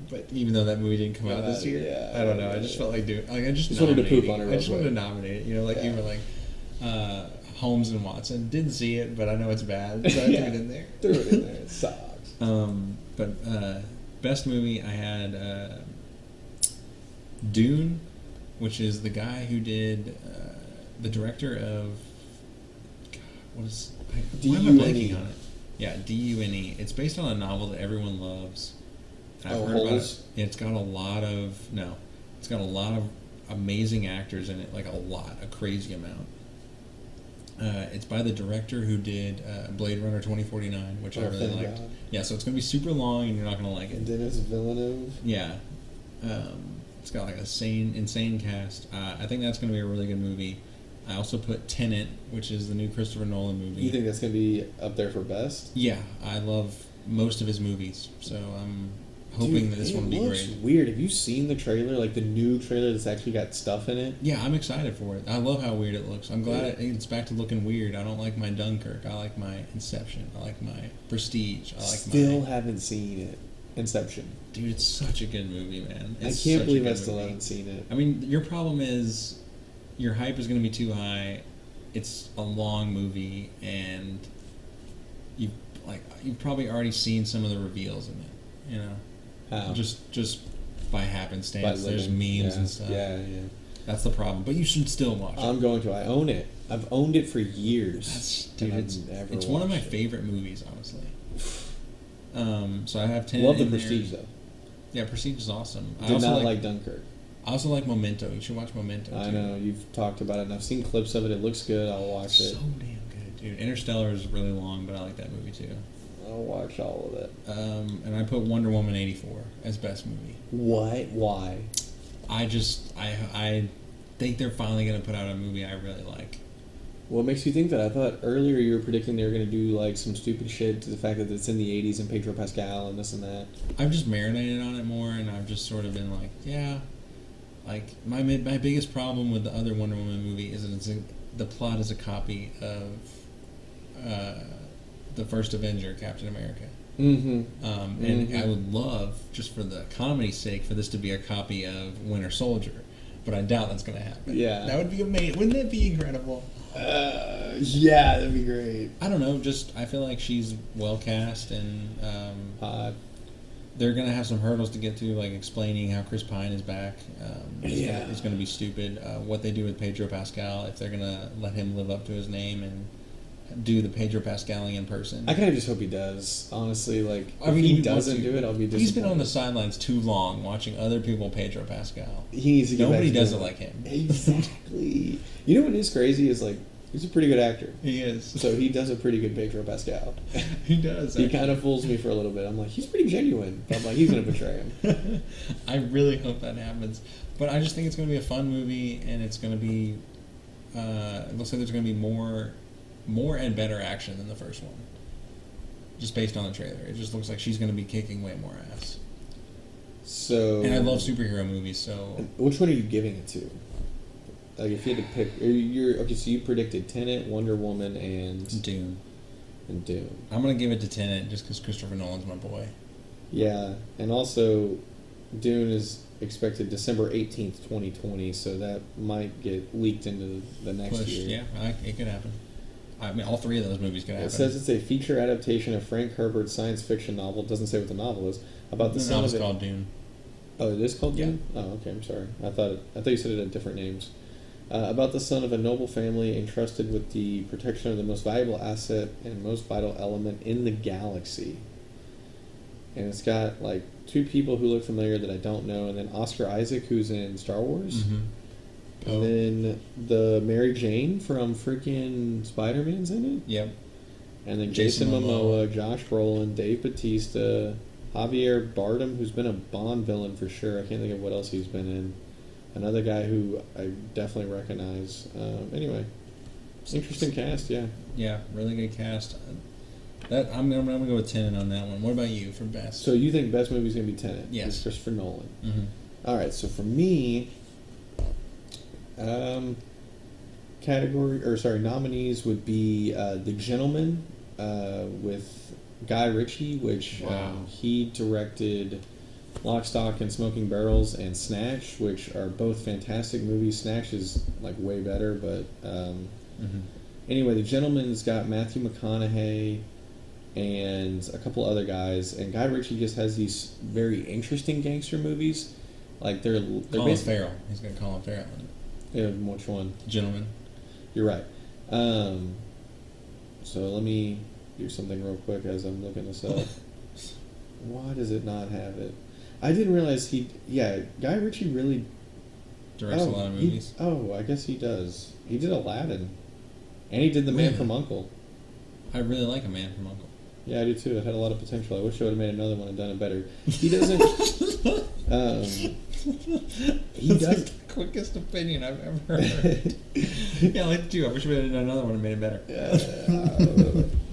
But even though that movie didn't come out this year, yeah, I don't know. I just felt like doing. Like I just wanted to poop on it. I just wanted to nominate it. You know, like you were like Holmes and Watson. Didn't see it, but I know it's bad, so I threw it in there. Threw it in there. It sucks. But best movie I had Dune, which is the guy who did the director of why am I blanking on it? Yeah, D-U-N-E. It's based on a novel that everyone loves. I've heard about it. It's got a lot of It's got a lot of amazing actors in it, like a crazy amount. It's by the director who did Blade Runner 2049, which I really thank liked. God. Yeah, so it's going to be super long, and you're not going to like it. Denis Villeneuve. Yeah. It's got like insane cast. I think that's going to be a really good movie. I also put Tenet, which is the new Christopher Nolan movie. You think that's going to be up there for best? Yeah, I love most of his movies, so I'm hoping that this one will be great. It looks weird. Have you seen the trailer? Like the new trailer that's actually got stuff in it? Yeah, I'm excited for it. I love how weird it looks. I'm glad it's back to looking weird. I don't like my Dunkirk. I like my Inception. I like my Prestige. I like Still haven't seen it. Inception. Dude, it's such a good movie, man. It's I can't such believe a I good still movie. haven't seen it. I mean, your problem is your hype is going to be too high. It's a long movie, and you've probably already seen some of the reveals in it. You know, How? just by happenstance. By There's living. memes and stuff. Yeah. That's the problem. But you should still watch it. I'm going to. I own it. I've owned it for years. It's one of my favorite movies, honestly. So I have 10. Love the in there. Prestige though. Yeah, Prestige is awesome. I Did also not like Dunkirk. I also like Memento. You should watch Memento. I too. know you've talked about it, and I've seen clips of it. It looks good. I'll watch So it. damn good, dude. Interstellar is really long, but I like that movie too. I'll watch all of it. And I put Wonder Woman 84 as best movie. What? Why? I think they're finally gonna put out a movie I really like. What makes you think that? I thought earlier you were predicting they were going to do like some stupid shit to the fact that it's in the 80s and Pedro Pascal and this and that. I've just marinated on it more, and I've just sort of been like, yeah. Like my biggest problem with the other Wonder Woman movie is that the plot is a copy of the first Avenger, Captain America. Mm-hmm. And I would love, just for the comedy's sake, for this to be a copy of Winter Soldier, but I doubt that's going to happen. Yeah. That would be amazing. Wouldn't that be incredible? Yeah, that'd be great. I don't know. Just I feel like she's well cast, and they're gonna have some hurdles to get to, like explaining how Chris Pine is back. It's gonna be stupid. What they do with Pedro Pascal, if they're gonna let him live up to his name and do the Pedro Pascalian person. I kind of just hope he does. Honestly, like I mean, if he wants doesn't to. do it, I'll be disappointed. He's been on the sidelines too long, watching other people Pedro Pascal. He needs to get Nobody back to does it doing like him. Exactly. You know what is crazy is like he's a pretty good actor. He is. So he does a pretty good Pedro Pascal. He does. He kind of fools me for a little bit. I'm like, he's pretty genuine. But I'm like, he's gonna betray him. I really hope that happens. But I just think it's going to be a fun movie, and it's going to be. It looks like there's going to be more and better action than the first one. Just based on the trailer, it just looks like she's going to be kicking way more ass. So. And I love superhero movies, so. Which one are you giving it to? Like, if you had to pick, okay. So you predicted Tenet, Wonder Woman, and Dune. And Dune. I'm going to give it to Tenet just because Christopher Nolan's my boy. Yeah, and also, Dune is expected December 18th, 2020, so that might get leaked into the next year. Yeah, it could happen. I mean, all three of those movies could happen. It says it's a feature adaptation of Frank Herbert's science fiction novel. It doesn't say what the novel is. About the son novel's of called Dune. Oh, it is called Yeah. Dune? Oh, okay, I'm sorry. I thought you said it had different names. About the son of a noble family entrusted with the protection of the most valuable asset and most vital element in the galaxy. And it's got like two people who look familiar that I don't know, and then Oscar Isaac, who's in Star Wars. Mm-hmm. And then the Mary Jane from freaking Spider-Man's in it. Yep. And then Jason Momoa, Josh Brolin, Dave Bautista, Javier Bardem, who's been a Bond villain for sure. I can't think of what else he's been in. Another guy who I definitely recognize. Anyway, interesting cast, yeah. Yeah, really good cast. I'm gonna go with Tenet on that one. What about you for best? So you think best movie is gonna be Tenet? Yes. With Christopher Nolan. Mm-hmm. All right. So for me, nominees would be The Gentleman with Guy Ritchie, which he directed Lock, Stock, and Smoking Barrels and Snatch, which are both fantastic movies. Snatch is like way better, but anyway, The Gentleman's got Matthew McConaughey and a couple other guys, and Guy Ritchie just has these very interesting gangster movies. Like they're Colin Farrell. He's got Colin Farrell in it. Yeah, which one? Gentleman. You're right. So let me do something real quick as I'm looking this up. Why does it not have it? I didn't realize Guy Ritchie really directs a lot of movies. I guess he does. He did Aladdin. And he did The Man Really? from U.N.C.L.E. I really like A Man from U.N.C.L.E. Yeah, I do too. It had a lot of potential. I wish I would have made another one and done it better. He doesn't... he does... the quickest opinion I've ever heard. Yeah, I like it too. I wish we had done another one and made it better.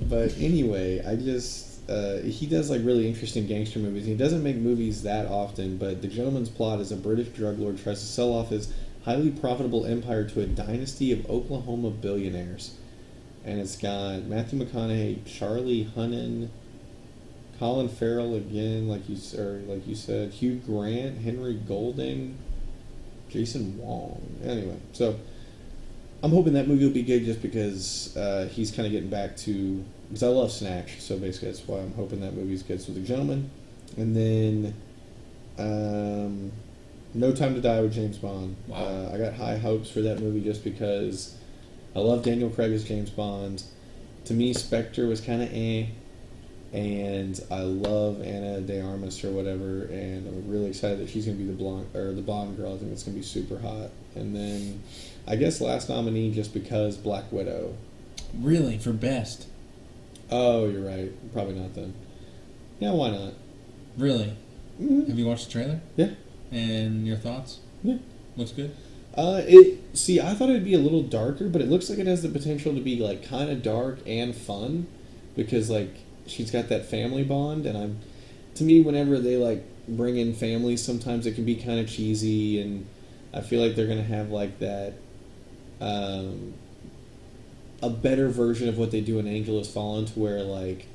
But anyway, I just... he does like really interesting gangster movies. He doesn't make movies that often, but The Gentleman's Plot is a British drug lord tries to sell off his highly profitable empire to a dynasty of Oklahoma billionaires. And it's got Matthew McConaughey, Charlie Hunnam, Colin Farrell again, like you said, Hugh Grant, Henry Golding, Jason Wong. Anyway, so I'm hoping that movie will be good just because he's kind of getting back to... Because I love Snatch, so basically that's why I'm hoping that movie's good. So The Gentleman, and then No Time to Die with James Bond. Wow. I got high hopes for that movie just because I love Daniel Craig as James Bond. To me, Spectre was kind of and I love Ana de Armas or whatever, and I'm really excited that she's going to be the Bond girl. I think it's going to be super hot. And then I guess last nominee just because Black Widow. Really? For best? Oh, you're right. Probably not then. Yeah, why not? Really? Mm-hmm. Have you watched the trailer? Yeah. And your thoughts? Yeah. Looks good? I thought it'd be a little darker, but it looks like it has the potential to be like kind of dark and fun because like she's got that family bond, and to me, whenever they like bring in families, sometimes it can be kind of cheesy, and I feel like they're gonna have like that a better version of what they do in Angel Has Fallen, to where like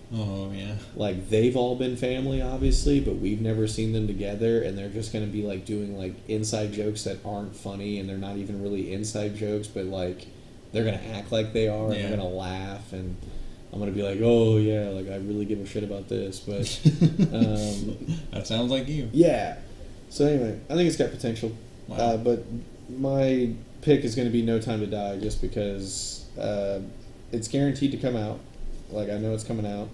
like they've all been family obviously, but we've never seen them together, and they're just gonna be like doing like inside jokes that aren't funny, and they're not even really inside jokes, but like they're gonna act like they are, and they're gonna laugh, and I'm gonna be like, oh yeah, like I really give a shit about this, but that sounds like you. Yeah. So anyway, I think it's got potential. Wow. But my pick is going to be No Time to Die, just because it's guaranteed to come out. Like, I know it's coming out.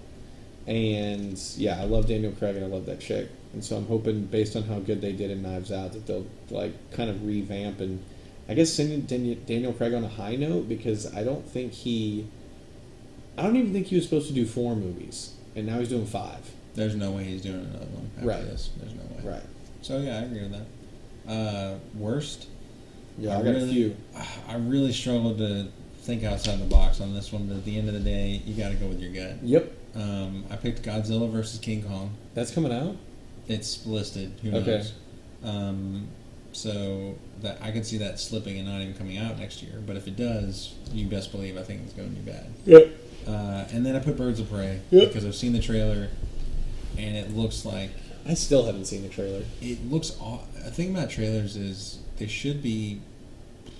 And, yeah, I love Daniel Craig and I love that chick. And so I'm hoping, based on how good they did in Knives Out, that they'll, like, kind of revamp and, I guess, send Daniel Craig on a high note, because I don't even think he was supposed to do 4 movies. And now he's doing 5. There's no way he's doing another one after this. There's no way. Right. So, yeah, I agree with that. Worst? Yeah, I got a few. I really struggled to think outside the box on this one, but at the end of the day, you got to go with your gut. Yep. I picked Godzilla versus King Kong. That's coming out? It's listed. Who knows? So that I can see that slipping and not even coming out next year. But if it does, you best believe I think it's going to be bad. Yep. And then I put Birds of Prey because I've seen the trailer, and it looks like... I still haven't seen the trailer. It looks... The thing about trailers is they should be...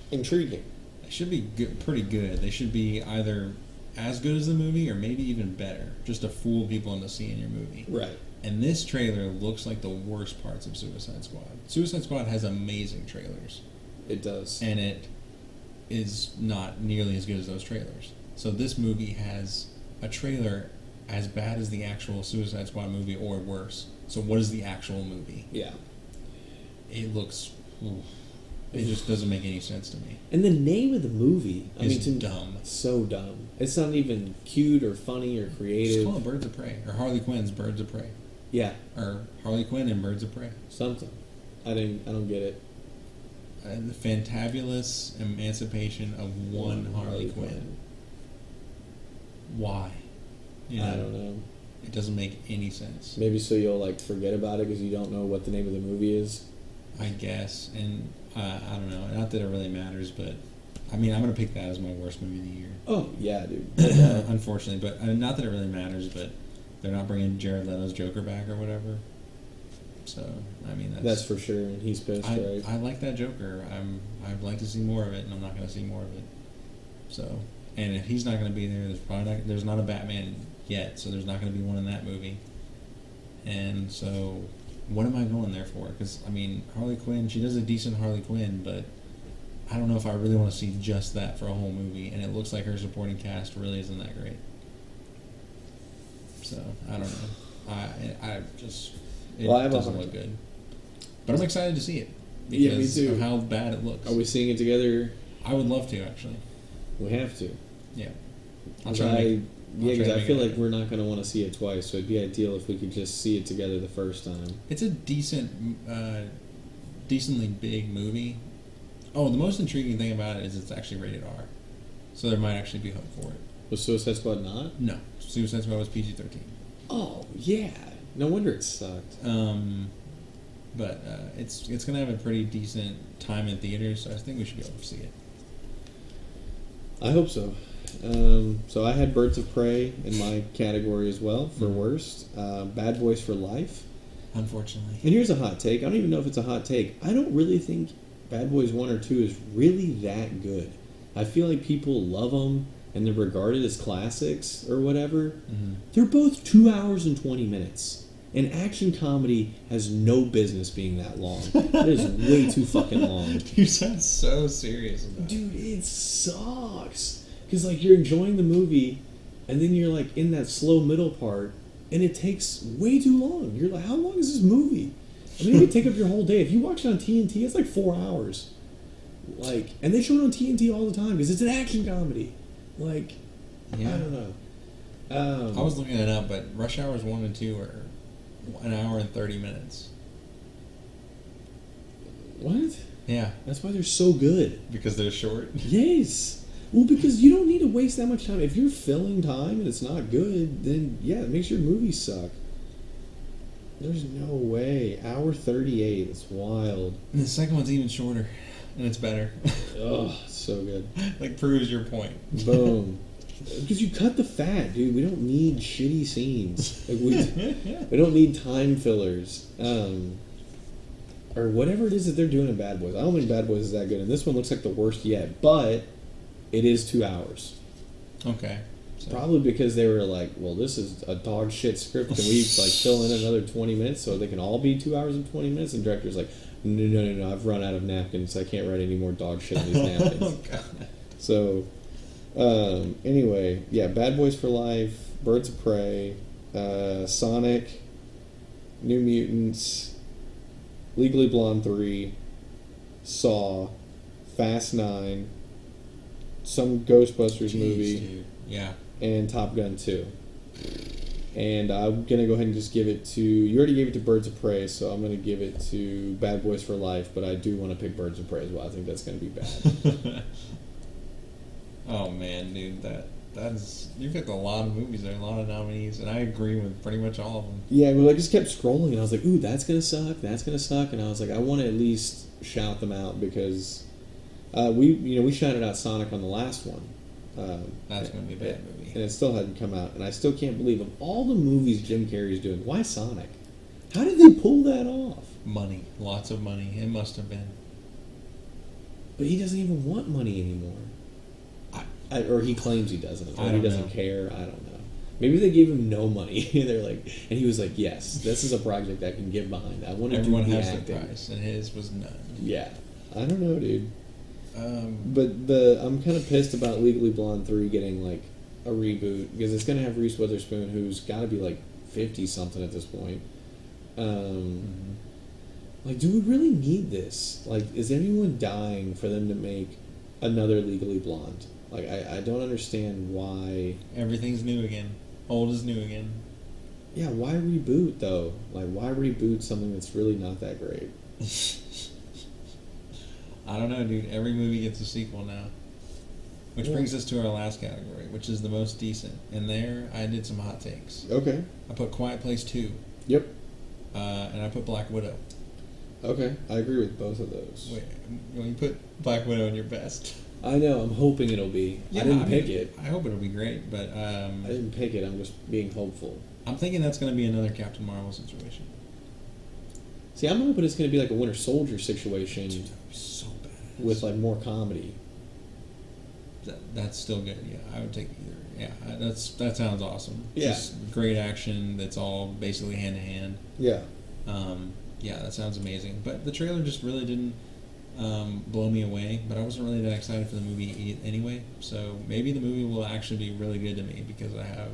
intriguing. They should be pretty good. They should be either as good as the movie or maybe even better, just to fool people into seeing your movie. Right. And this trailer looks like the worst parts of Suicide Squad. Suicide Squad has amazing trailers. It does. And it is not nearly as good as those trailers. So this movie has a trailer as bad as the actual Suicide Squad movie or worse. So what is the actual movie? Yeah. It looks... It just doesn't make any sense to me. And the name of the movie is dumb. So dumb. It's not even cute or funny or creative. Just call it Birds of Prey. Or Harley Quinn's Birds of Prey. Yeah. Or Harley Quinn and Birds of Prey. Something. I don't get it. The fantabulous emancipation of one Harley Quinn. Why? I don't know. It doesn't make any sense. Maybe so you'll like forget about it because you don't know what the name of the movie is. I guess, and I don't know. Not that it really matters, but I mean, I'm gonna pick that as my worst movie of the year. Oh yeah, dude. Unfortunately, but not that it really matters, but they're not bringing Jared Leto's Joker back or whatever. So I mean, that's for sure, and he's pissed, right? I like that Joker. I'd like to see more of it, and I'm not gonna see more of it. So, and if he's not gonna be there, there's not a Batman yet, so there's not gonna be one in that movie. And so, what am I going there for? Because I mean, Harley Quinn, she does a decent Harley Quinn, but I don't know if I really want to see just that for a whole movie. And it looks like her supporting cast really isn't that great. So I don't know. It doesn't look good. But I'm excited to see it. because me too. of how bad it looks. Are we seeing it together? I would love to, actually. We have to. Yeah. Because I feel like we're not going to want to see it twice, so it'd be ideal if we could just see it together the first time. It's a decently big movie. Oh, the most intriguing thing about it is it's actually rated R. So there might actually be hope for it. Was Suicide Squad not? No. Suicide Squad was PG-13. Oh, yeah. No wonder it sucked. But it's going to have a pretty decent time in theaters, so I think we should go see it. I hope so. So I had Birds of Prey in my category as well for worst. Bad Boys for Life. Unfortunately. And here's a hot take. I don't even know if it's a hot take. I don't really think Bad Boys 1 or 2 is really that good. I feel like people love them and they're regarded as classics or whatever. Mm-hmm. They're both 2 hours and 20 minutes. And action comedy has no business being that long. It is way too fucking long. You sound so serious about it. Dude, it sucks. Because, like, you're enjoying the movie, and then you're, like, in that slow middle part, and it takes way too long. You're like, how long is this movie? I mean, it could take up your whole day. If you watch it on TNT, it's like 4 hours. Like, and they show it on TNT all the time, because it's an action comedy. Like, Yeah. I don't know. I was looking it up, but Rush Hours 1 and 2 are 1 hour and 30 minutes. What? Yeah. That's why they're so good. Because they're short. Yes. Well, because you don't need to waste that much time. If you're filling time and it's not good, then yeah, it makes your movie suck. There's no way. Hour 38. It's wild. And the second one's even shorter, and it's better. Oh, so good. Like, proves your point. Boom. Because you cut the fat, dude. We don't need shitty scenes. Like we don't need time fillers. Or whatever it is that they're doing in Bad Boys. I don't think Bad Boys is that good. And this one looks like the worst yet. But it is 2 hours. Okay. So. Probably because they were like, well, this is a dog shit script. Can we like fill in another 20 minutes so they can all be 2 hours and 20 minutes? And the director's like, no, I've run out of napkins. I can't write any more dog shit in these napkins. Oh, God. So, anyway, yeah, Bad Boys for Life, Birds of Prey, Sonic, New Mutants, Legally Blonde 3, Saw, Fast 9, some Ghostbusters movie, Dude. Yeah. and Top Gun 2. And I'm going to go ahead and just give it to... You already gave it to Birds of Prey, so I'm going to give it to Bad Boys for Life, but I do want to pick Birds of Prey as well. I think that's going to be bad. Oh, man, dude, that's... You picked a lot of movies there, a lot of nominees, and I agree with pretty much all of them. Yeah, well, I just kept scrolling, and I was like, ooh, that's going to suck, and I was like, I want to at least shout them out, because we shouted out Sonic on the last one. That's going to be a bad movie. And it still hadn't come out, and I still can't believe, of all the movies Jim Carrey's doing, why Sonic? How did they pull that off? Money. Lots of money. It must have been. But he doesn't even want money anymore. Or he claims he doesn't. Or he doesn't care. I don't know. Maybe they gave him no money. They're like, and he was like, "Yes, this is a project I can get behind. I want to do the Everyone has acting." their price, and his was none. Yeah, I don't know, dude. But I'm kind of pissed about Legally Blonde 3 getting like a reboot because it's gonna have Reese Witherspoon, who's got to be like 50 something at this point. Like, do we really need this? Like, is anyone dying for them to make another Legally Blonde? Like, I don't understand why... Everything's new again. Old is new again. Yeah, why reboot, though? Like, why reboot something that's really not that great? I don't know, dude. Every movie gets a sequel now. Which Yeah. brings us to our last category, which is the most decent. And there, I did some hot takes. Okay. I put Quiet Place 2. Yep. And I put Black Widow. Okay, I agree with both of those. Wait, you put Black Widow in your best. I know, I'm hoping it'll be. I didn't pick it. I hope it'll be great, but I didn't pick it, I'm just being hopeful. I'm thinking that's going to be another Captain Marvel situation. See, I'm hoping it's going to be like a Winter Soldier situation Dude, that would be so bad. with like more comedy. That's still good. Yeah, I would take either. Yeah, that sounds awesome. Yeah. Just great action. That's all basically hand to hand. Yeah. Yeah, that sounds amazing. But the trailer just really didn't blow me away. But I wasn't really that excited for the movie anyway. So maybe the movie will actually be really good to me because I have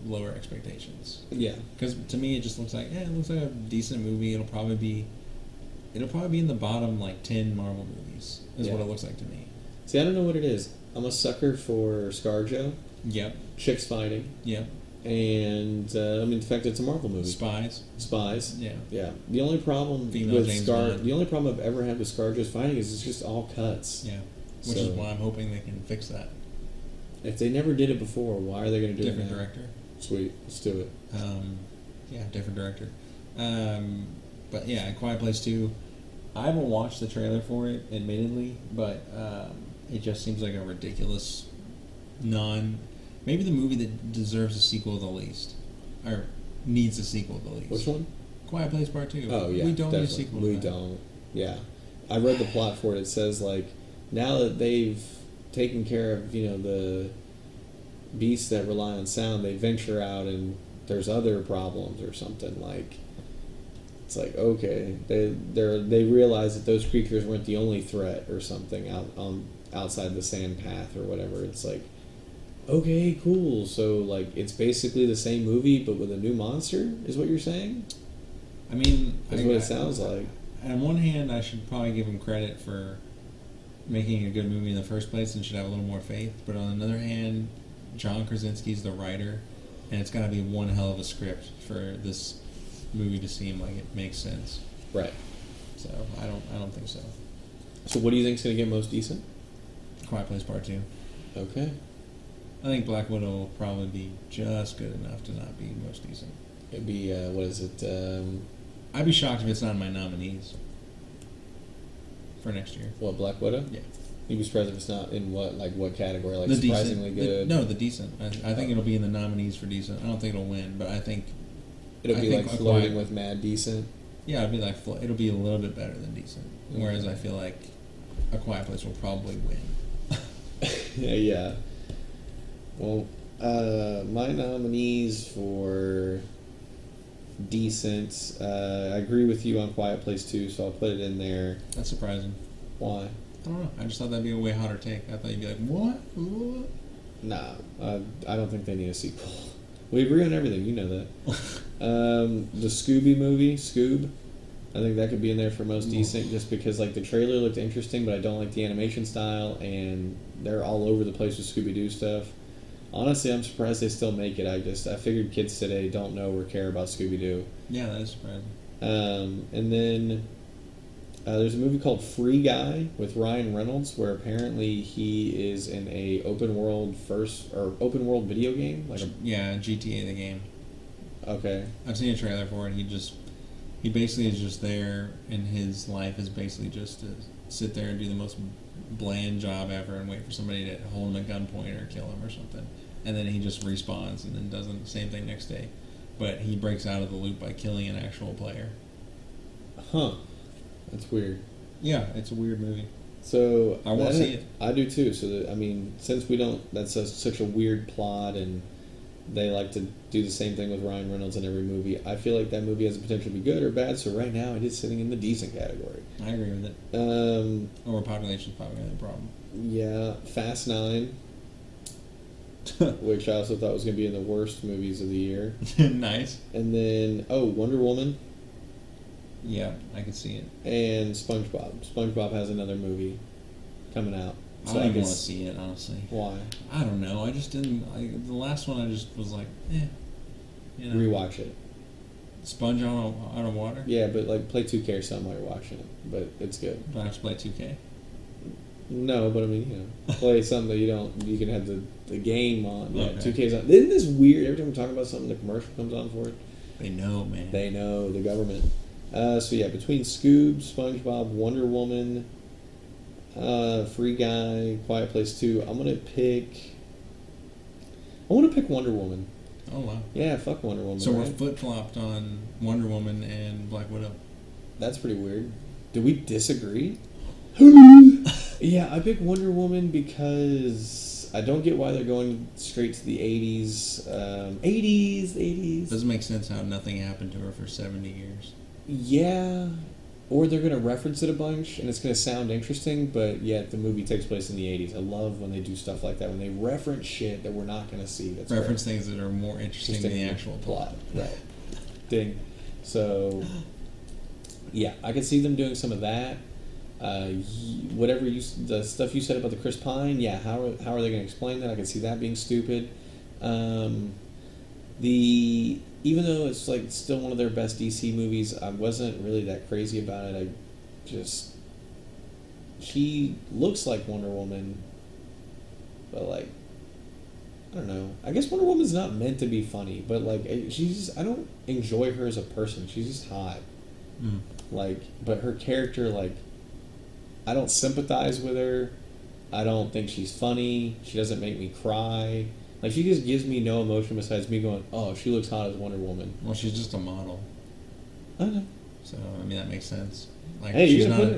lower expectations. Yeah. Because to me, it just looks like a decent movie. It'll probably be It'll probably be in the bottom, like, 10 Marvel movies, is Yeah. what it looks like to me. See, I don't know what it is. I'm a sucker for ScarJo, Yep. chicks fighting, Yep. and I mean the fact that it's a Marvel movie. Spies. Spies. Yeah. Yeah. The only problem Female with James Scar, Bond. the only problem I've ever had with ScarJo's fighting is it's just all cuts. Yeah. Which So- is why I'm hoping they can fix that. If they never did it before, why are they going to do Different it now? director. Sweet, let's do it. Yeah, different director. But yeah, Quiet Place 2. I haven't watched the trailer for it, admittedly, but it just seems like a ridiculous maybe the movie that deserves a sequel the least. Or needs a sequel the least. Which one? Quiet Place Part 2. Oh yeah, We don't need a definitely. sequel. We to that. don't. Yeah, I read the plot for it. It says like now that they've taken care of the beasts that rely on sound, they venture out and there's other problems or something like. It's like okay, they realize that those creatures weren't the only threat or something outside the sand path or whatever. It's like okay, cool. So like it's basically the same movie but with a new monster, is what you're saying? I mean, That's what it sounds like. On one hand, I should probably give him credit for making a good movie in the first place and should have a little more faith. But on another hand, John Krasinski's the writer, and it's got to be one hell of a script for this movie to seem like it makes sense. Right. So I don't think so. So what do you think's going to get most decent? Quiet Place Part 2. Okay. I think Black Widow will probably be just good enough to not be most decent. It'd be, what is it? I'd be shocked if it's not in my nominees for next year. What, Black Widow? Yeah. You'd be surprised if it's not in what category? Like The surprisingly decent, good? the decent. I think it'll be in the nominees for decent. I don't think it'll win, but I think It'll I be think like a flirting Quiet- with Mad Decent? yeah, it'll be like it'll be a little bit better than decent. Whereas Okay. I feel like A Quiet Place will probably win. Yeah. Well, my nominees for decent, I agree with you on Quiet Place 2, so I'll put it in there. That's surprising. Why? I don't know. I just thought that'd be a way hotter take. I thought you'd be like, what? What? Nah, I don't think they need a sequel. We agree on everything, you know that. The Scooby movie, Scoob, I think that could be in there for most decent just because like the trailer looked interesting, but I don't like the animation style, and they're all over the place with Scooby-Doo stuff. Honestly, I'm surprised they still make it. I figured kids today don't know or care about Scooby-Doo. Yeah, that is surprising. And then there's a movie called Free Guy with Ryan Reynolds, where apparently he is in a open world video game. Yeah, GTA the game. Okay, I've seen a trailer for it. He basically is just there, and his life is basically just to sit there and do the most bland job ever and wait for somebody to hold him at gunpoint or kill him or something. And then he just respawns and then does the same thing next day. But he breaks out of the loop by killing an actual player. huh? That's weird. Yeah, it's a weird movie. So I wanna see it. I do too. So I mean, since we don't, that's such a weird plot, and they like to do the same thing with Ryan Reynolds in every movie. I feel like that movie has the potential to be good or bad. So right now, it is sitting in the decent category. I agree with it. Overpopulation is probably the problem. Yeah, Fast 9, which I also thought was going to be in the worst movies of the year. Nice. And then Wonder Woman Yeah, I can see it. and SpongeBob. SpongeBob has another movie coming out. I don't even want to see it, honestly. Why? I don't know. I just didn't. The last one, I just was like, You know, Rewatch it. Sponge on water? Yeah, but like play 2K or something while you're watching it. But it's good. Do I have to play 2K? No, but I mean, play something that you can have the game on. Yeah, Okay. 2K's on. Isn't this weird? Every time we talk about something, the commercial comes on for it. They know, man. They know, the government. So yeah, between Scoob, SpongeBob, Wonder Woman, Free Guy, Quiet Place 2, I want to pick Wonder Woman. Oh, wow. Yeah, fuck Wonder Woman. So we're right? flip-flopped on Wonder Woman and Black Widow. That's pretty weird. Do we disagree? Yeah, I picked Wonder Woman because I don't get why they're going straight to the 80s. 80s. Doesn't make sense how nothing happened to her for 70 years. Yeah, or they're going to reference it a bunch, and it's going to sound interesting, but yet the movie takes place in the 80s. I love when they do stuff like that, when they reference shit that we're not going to see. That's Reference things that are more interesting than the actual plot. Right. Ding. So, Yeah, I could see them doing some of that. The stuff you said about the Chris Pine, yeah, how are they going to explain that? I could see that being stupid. Even though it's like still one of their best DC movies, I wasn't really that crazy about it. She looks like Wonder Woman, but like, I don't know. I guess Wonder Woman's not meant to be funny, but like, I don't enjoy her as a person. She's just hot. Like, but her character, like, I don't sympathize with her. I don't think she's funny. She doesn't make me cry. Like, she just gives me no emotion besides me going, oh, she looks hot as Wonder Woman. Well, she's just a model. I know. So, I mean, that makes sense. Like, hey,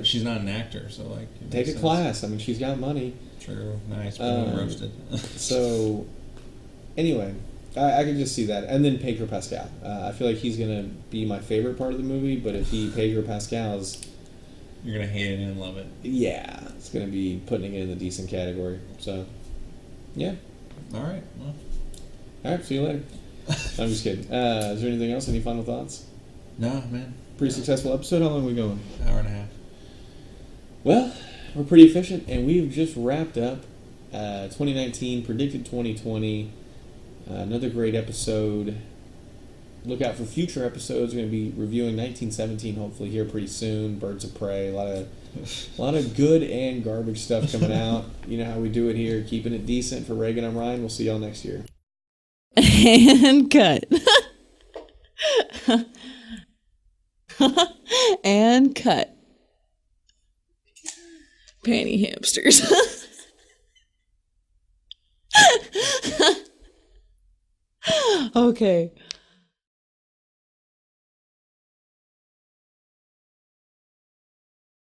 she's not an actor, so, like... Take a class. I mean, she's got money. True. Nice. But roasted. So, anyway, I can just see that. And then Pedro Pascal. I feel like he's going to be my favorite part of the movie, but if Pedro Pascal's... You're going to hate it and love it. Yeah. It's going to be putting it in the decent category. So, yeah. All right. Well. All right. See you later. I'm just kidding. Is there anything else? Any final thoughts? No, man. Pretty successful episode. How long are we going? Hour and a half. Well, we're pretty efficient, and we've just wrapped up 2019, predicted 2020. Another great episode. Look out for future episodes. We're going to be reviewing 1917 hopefully here pretty soon. Birds of Prey. A lot of good and garbage stuff coming out. You know how we do it here, keeping it decent. For Reagan, I'm Ryan. We'll see y'all next year. And cut. And cut. Panty hamsters. Okay.